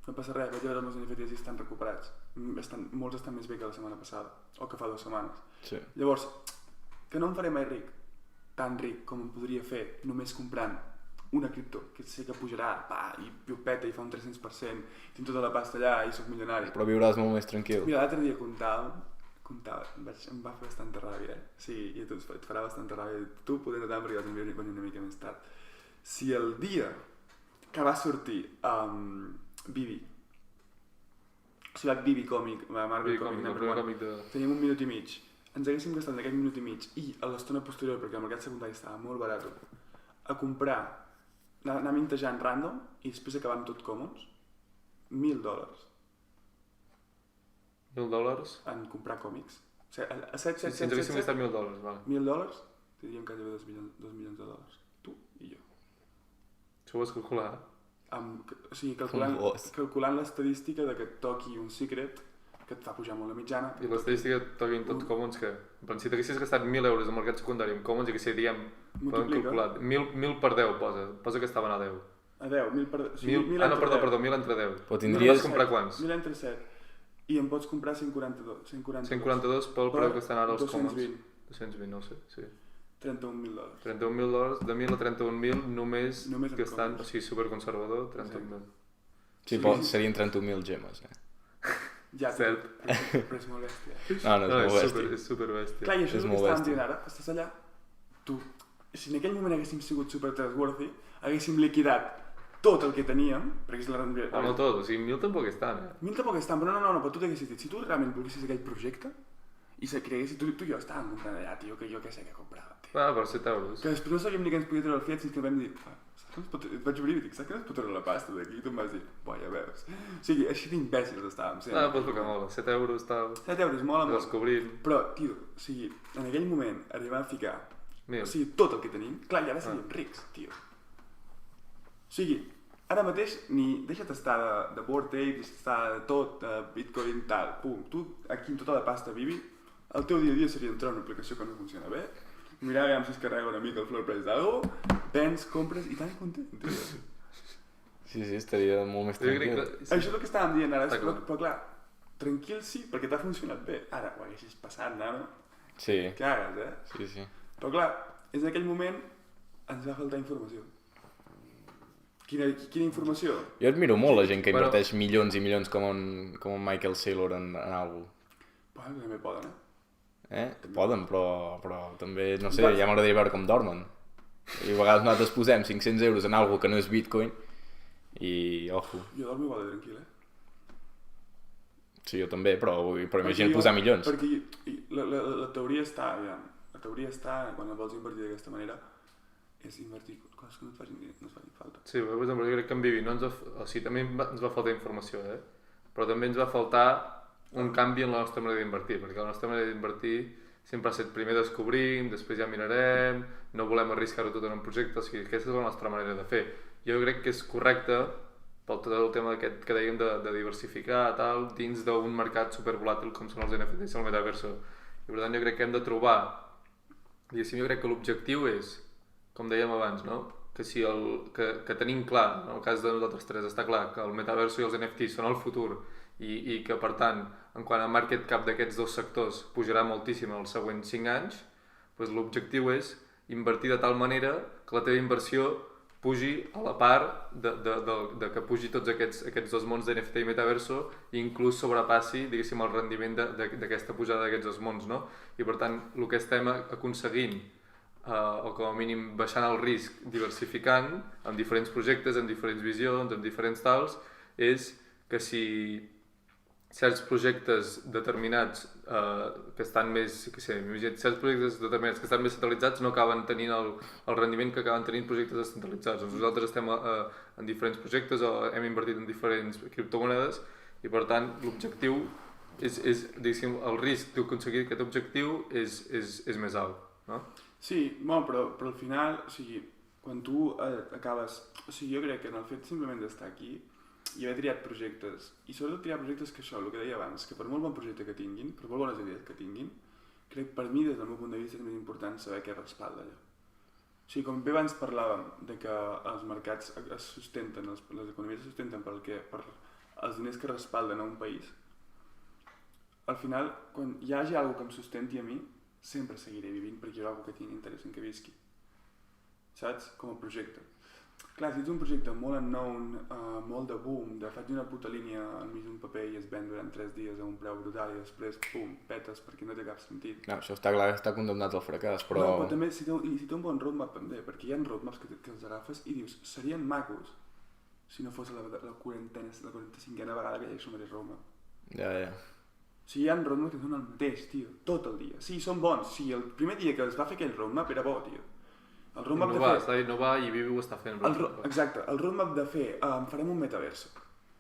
no passa res, vaig a veure els meus NFTs i estan recuperats. Molts estan més bé que la setmana passada, o que fa 2 setmanes. Sí. Llavors, que no em faré mai ric, tan ric com em podria fer només comprant una cripto, que sé que pujarà, i ho peta i fa un 300%, tinc tota la pasta allà i soc milionari. Però viuràs molt més tranquil. Mira, l'altre dia comptava, em va fer bastanta ràbia, Sí, i a tu et farà bastanta ràbia. Tu poder anar perquè vas venir una mica més tard. Si el dia que va sortir Bibi, o sigui, Bibi Còmic, Marvel Còmic, teníem 1 minut i mig, ens haguéssim gastat en aquell minut i mig i a l'estona posterior, perquè el mercat secundari estava molt barat, a comprar, anar mintejant random i després acabant tot commons, $1.000. $1.000? En comprar còmics. O sigui, a Si ens haguéssim gastat $1.000, vale. $1.000, tindríem quasi $2 milions. Tu i jo. Això ho vas calcular, O sigui, calculant l'estadística de que et toqui un secret, que et fa pujar molt la mitjana. I l'estadística et toqui en tot Commons, que en plan, si t'haguessis gastat €1.000 al mercat secundari en Commons, i que si diem, podem calcular, 1.000 per 10 posa que estaven a 10. A 10, 1.000 per 10. O sigui, 1.000 entre 10. Però tindries... Vas comprar quants? 1.000 entre 7. I em pots comprar 142. 142 pel preu que estan ara els Commons. 220, no sé, sí. $31.000. $31.000, de 1.000 a 31.000 només gastant, o sigui, superconservador, 31.000. Sí, però serien 31.000 gemes, Ja, cert. Però és molt bèstia. No, és molt bèstia. És superbèstia. Clar, i això és el que estàvem dient ara. Estàs allà, tu, si en aquell moment haguéssim sigut super trustworthy, haguéssim liquidat tot el que teníem, perquè és la rendibilitat. No tot, o sigui, 1.000 tampoc és tant, 1.000 tampoc és tant, però no, però tu t'haguessis dit, si tu realment volguessis aquell projecte, i se creguessis, tu i jo estàvem comprant allà, tio, que jo què sé què comprava, tio. Per 7 euros. Que després no sabíem ni què ens podia treure el Fiat, fins que vam dir, saps que no es pot... Et vaig obrir i dic, saps que no es pot treure la pasta d'aquí? I tu em vas dir, buah, ja veus. O sigui, així d'imbècils estàvem sent. Pues el que mola, 7 euros, tal... 7 euros mola molt. Descobrint. Però, tio, o sigui, en aquell moment arribar a ficar, Mil. o sigui, tot el que tenim, clar, i ara seríem rics, tio. O sigui, ara mateix ni deixa't estar de Bored Ape, deixa't estar de tot, de Bitcoin, tal, pum, tu aquí amb tota la pasta Bibi, el teu dia a dia seria entrar en una aplicació que no funciona bé, mirar a veure si es carrega una mica el floor price d'algo, vens, compres i tan content, tio. Sí, estaria molt més tranquil. Això és el que estàvem dient ara, però clar, tranquil sí, perquè t'ha funcionat bé. Ara ho haguessis passat, nano. Sí. Cagues, Sí. Però clar, és en aquell moment ens va faltar informació. Quina informació? Jo admiro molt la gent que inverteix milions i milions com en Michael Saylor en algú. Bueno, també poden, Poden, però també, no sé, ja m'agradaria veure com dormen. I a vegades nosaltres posem 500 euros en algo que no és Bitcoin i, ojo. Jo dormo igual de tranquil, Sí, jo també, però imagina't posar milions. Perquè la teoria està, aviam, quan vols invertir d'aquesta manera, és invertir coses que no et facin falta. Sí, per exemple, jo crec que en Bibi també ens va faltar informació, però també ens va faltar un canvi en la nostra manera d'invertir, perquè la nostra manera d'invertir sempre ha estat primer descobrim, després ja mirarem, no volem arriscar-ho tot en un projecte, o sigui, aquesta és la nostra manera de fer. Jo crec que és correcte, pel tot el tema que dèiem de diversificar, tal, dins d'un mercat supervolàtil com són els NFTs i el metaverso. I per tant jo crec que hem de trobar, diguéssim, jo crec que l'objectiu és, com dèiem abans, no? que tenim clar, en el cas de nosaltres tres, està clar que el metaverso i els NFTs són el futur i que per tant, en quant a market cap d'aquests dos sectors pujarà moltíssim els següents 5 anys, doncs l'objectiu és invertir de tal manera que la teva inversió pugi a la part de que pugi tots aquests dos mons d'NFT i metaverso i inclús sobrepassi, diguéssim, el rendiment d'aquesta pujada d'aquests dos mons, no? I per tant, el que estem aconseguint, o com a mínim baixant el risc, diversificant amb diferents projectes, amb diferents visions, amb diferents tals, és que si certs projectes determinats que estan més, certs projectes determinats que estan més centralitzats no acaben tenint el rendiment que acaben tenint projectes descentralitzats. Doncs nosaltres estem en diferents projectes o hem invertit en diferents criptomonedes i per tant l'objectiu és diguéssim, el risc d'aconseguir aquest objectiu és més alt, no? Sí, bueno, però al final, o sigui, quan tu acabes... O sigui, jo crec que en el fet simplement d'estar aquí i haver triat projectes, i sobretot triar projectes que això, el que deia abans, que per molt bon projecte que tinguin, per molt bones idees que tinguin, crec que per mi, des del meu punt de vista, és més important saber què respalda allò. O sigui, com bé abans parlàvem de que els mercats es sustenten, les economies es sustenten per els diners que respalden a un país, al final, quan hi hagi alguna que em sustenti a mi, sempre seguiré vivint perquè hi ha alguna que tingui interès en que visqui. Saps? Com a projecte. Clar, si ets un projecte molt unknown, molt de boom, de faig una puta línia enmig d'un paper i es ven durant 3 dies a un preu brutal i després, pum, petes perquè no té cap sentit. No, això està clar, està condemnat al fracàs, però... No, però també si té un bon roadmap també, perquè hi ha roadmaps que els agafes i dius, serien macos si no fos la 45a vegada que llegeixo el roadmap. Ja. O sigui, hi ha roadmaps que són el mateix, tio, tot el dia. Sí, són bons, sí, el primer dia que es va fer aquell roadmap era bo, tio. El roadmap de fer... Innova i Vivi ho està fent. Exacte, el roadmap de fer, farem un metaverso.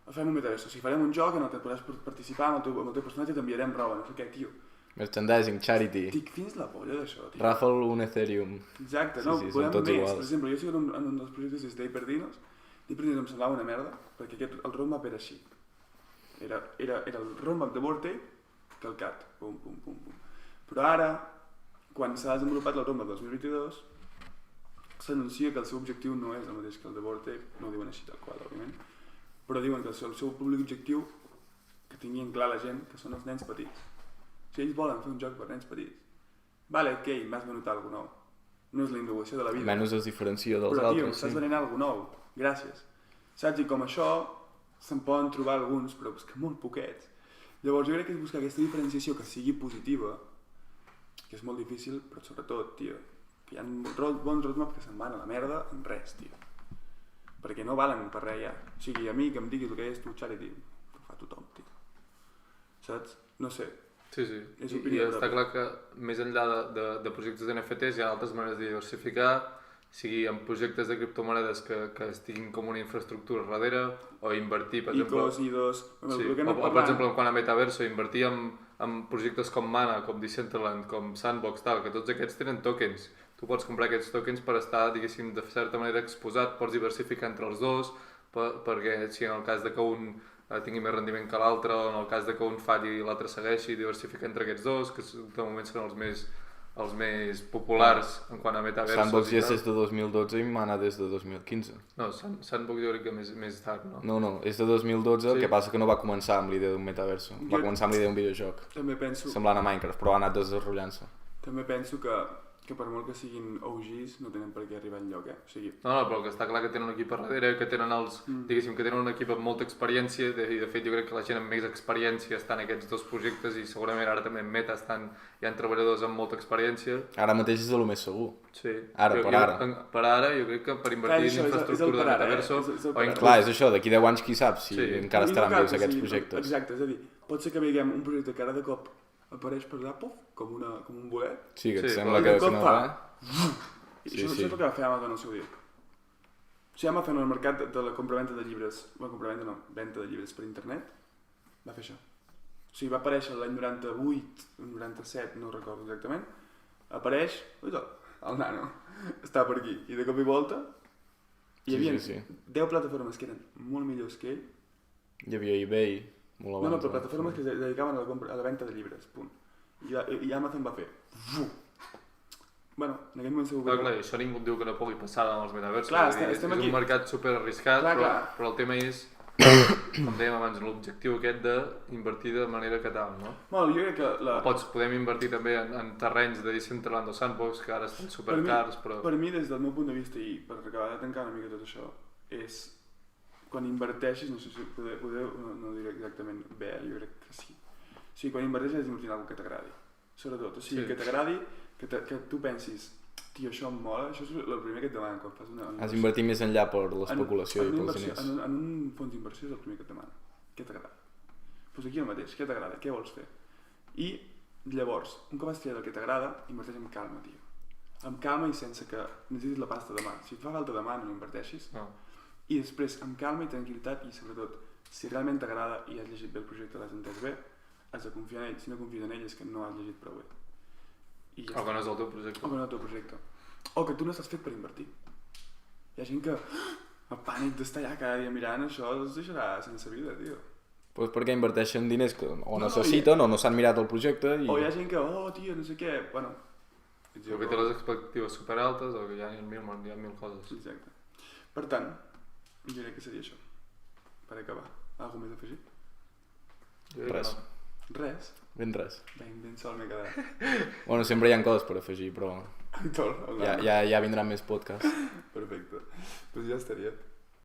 O sigui, farem un joc en el que podràs participar amb el teu personatge i t'enviarem roba, no sé què, tio. Merchandising, charity. Dic, fins la polla d'això, tio. Raffle un Ethereum. Exacte, no, sí, volem més. Iguals. Per exemple, jo he sigut en un dels projectes és d'Hyperdinos. Hyperdinos em semblava una merda, perquè el roadmap era així. Era el roadmap de Vortex calcat. Pum, pum, pum, pum. Però ara, quan s'ha desenvolupat el roadmap 2022, s'anuncia que el seu objectiu no és el mateix que el de Vortex, no ho diuen així tal qual, òbviament, però diuen que el seu públic objectiu, que tinguin clar la gent, que són els nens petits. Si ells volen fer un joc per nens petits, vale, ok, m'has venut alguna nou. No és la innovació de la vida. Menys es diferencia dels però, altres, tio, estàs venent alguna nou. Gràcies. Saps? I com això, se'n poden trobar alguns, però és que molt poquets. Llavors jo crec que és buscar aquesta diferenciació que sigui positiva, que és molt difícil, però sobretot, tio, que hi ha bons roadmaps que se'n van a la merda en res, tio. Perquè no valen per res ja. O sigui, a mi que em diguis el que és tu charity, ho fa tothom, tio. Saps? No sé. Sí. I està clar que més enllà de projectes d'NFTs hi ha altres maneres de diversificar, sigui en projectes de criptomonedes que estiguin com una infraestructura darrere, o invertir, per exemple... IDOs... Sí, o per exemple, quan a Metaverso, invertir en projectes com Mana, com Decentraland, com Sandbox, tal, que tots aquests tenen tokens. Tu pots comprar aquests tokens per estar, diguéssim, de certa manera exposat, pots diversificar entre els dos, perquè si en el cas de que un tingui més rendiment que l'altre, o en el cas de que un falli i l'altre segueixi, diversificar entre aquests dos, que de moment són els més populars en quant a metaversos. Sandbox ja és des de 2012 i Mana des de 2015. No, Sandbox jo crec que més tard, no? No, és de 2012, el que passa que no va començar amb l'idea d'un metaverso, va començar amb l'idea d'un videojoc. També penso... Semblant a Minecraft, però ha anat desenvolupant-se. També penso que per molt que siguin OGs no tenen per què arribar enlloc, O sigui... No, però que està clar que tenen un equip a darrere, que tenen diguéssim, que tenen un equip amb molta experiència, i de fet jo crec que la gent amb més experiència està en aquests dos projectes i segurament ara també en Meta hi ha treballadors amb molta experiència. Ara mateix és el més segur. Sí. Ara. Per ara, jo crec que per invertir en infraestructura de metaverso... Clar, és això, d'aquí 10 anys qui sap si encara estaran vius aquests projectes. Exacte, és a dir, pot ser que veiem un projecte que ara de cop apareix per allà, com un bolet. Sí, que et sembla que no va. Això és el que va fer Amazon al seu dia. O sigui, Amazon en el mercat de la compra-venda de llibres, venda de llibres per internet, va fer això. O sigui, va aparèixer l'any 98, 97, no recordo exactament, apareix, el nano, està per aquí, i de cop i volta, hi havia 10 plataformes que eren molt millors que ell. Hi havia eBay, molt abans. No, però plataformes que es dedicaven a la venda de llibres, punt. I Amazon va fer... Bueno, en aquell moment segur que... Clar, això ningú diu que no pugui passar amb els metaversos. Clar, és un mercat super arriscat, però el tema és com dèiem abans, l'objectiu aquest d'invertir de manera que tal, no? Bueno, jo crec que Podem invertir també en terrenys de Decentraland o Sandbox, que ara estan supercars, però... Per mi, des del meu punt de vista, i per acabar de tancar una mica tot això, és quan inverteixis, no sé si podeu no diré exactament bé, jo crec que sí. O sigui, quan inverteixis has d'invertir en alguna que t'agradi, sobretot. O sigui, que t'agradi, que tu pensis, tio, això em mola, això és el primer que et demanen quan fas una... Has d'invertir més enllà per l'especulació i pels diners. En un fons d'inversió és el primer que et demana. Què t'agrada? Doncs aquí el mateix, què t'agrada? Què vols fer? I llavors, un cop has triat el que t'agrada, inverteix amb calma, tio. Amb calma i sense que necessitis la pasta demà. Si et fa falta demà, no inverteixis. I després, amb calma i tranquil·litat i sobretot, si realment t'agrada i has llegit bé el projecte, l'has entès bé, has de confiar en ell. Si no confies en ell és que no has llegit prou bé. O que no és el teu projecte. O que no és el teu projecte. O que tu no estàs fet per invertir. Hi ha gent que el pànic d'estar allà cada dia mirant això els deixarà sense vida, tio. Pues perquè inverteixen diners que o necessiten o no s'han mirat el projecte i... O hi ha gent que, tio, no sé què, bueno... O que té les expectatives superaltes o que hi ha mil coses. Exacte. Per tant, jo crec que seria això. Per acabar. Algú més a afegir? Res. Res? Ben res. Ben sol m'he quedat. Bueno, sempre hi ha coses per afegir, però... Ja Ja vindran més podcasts. Perfecte. Doncs ja estaria.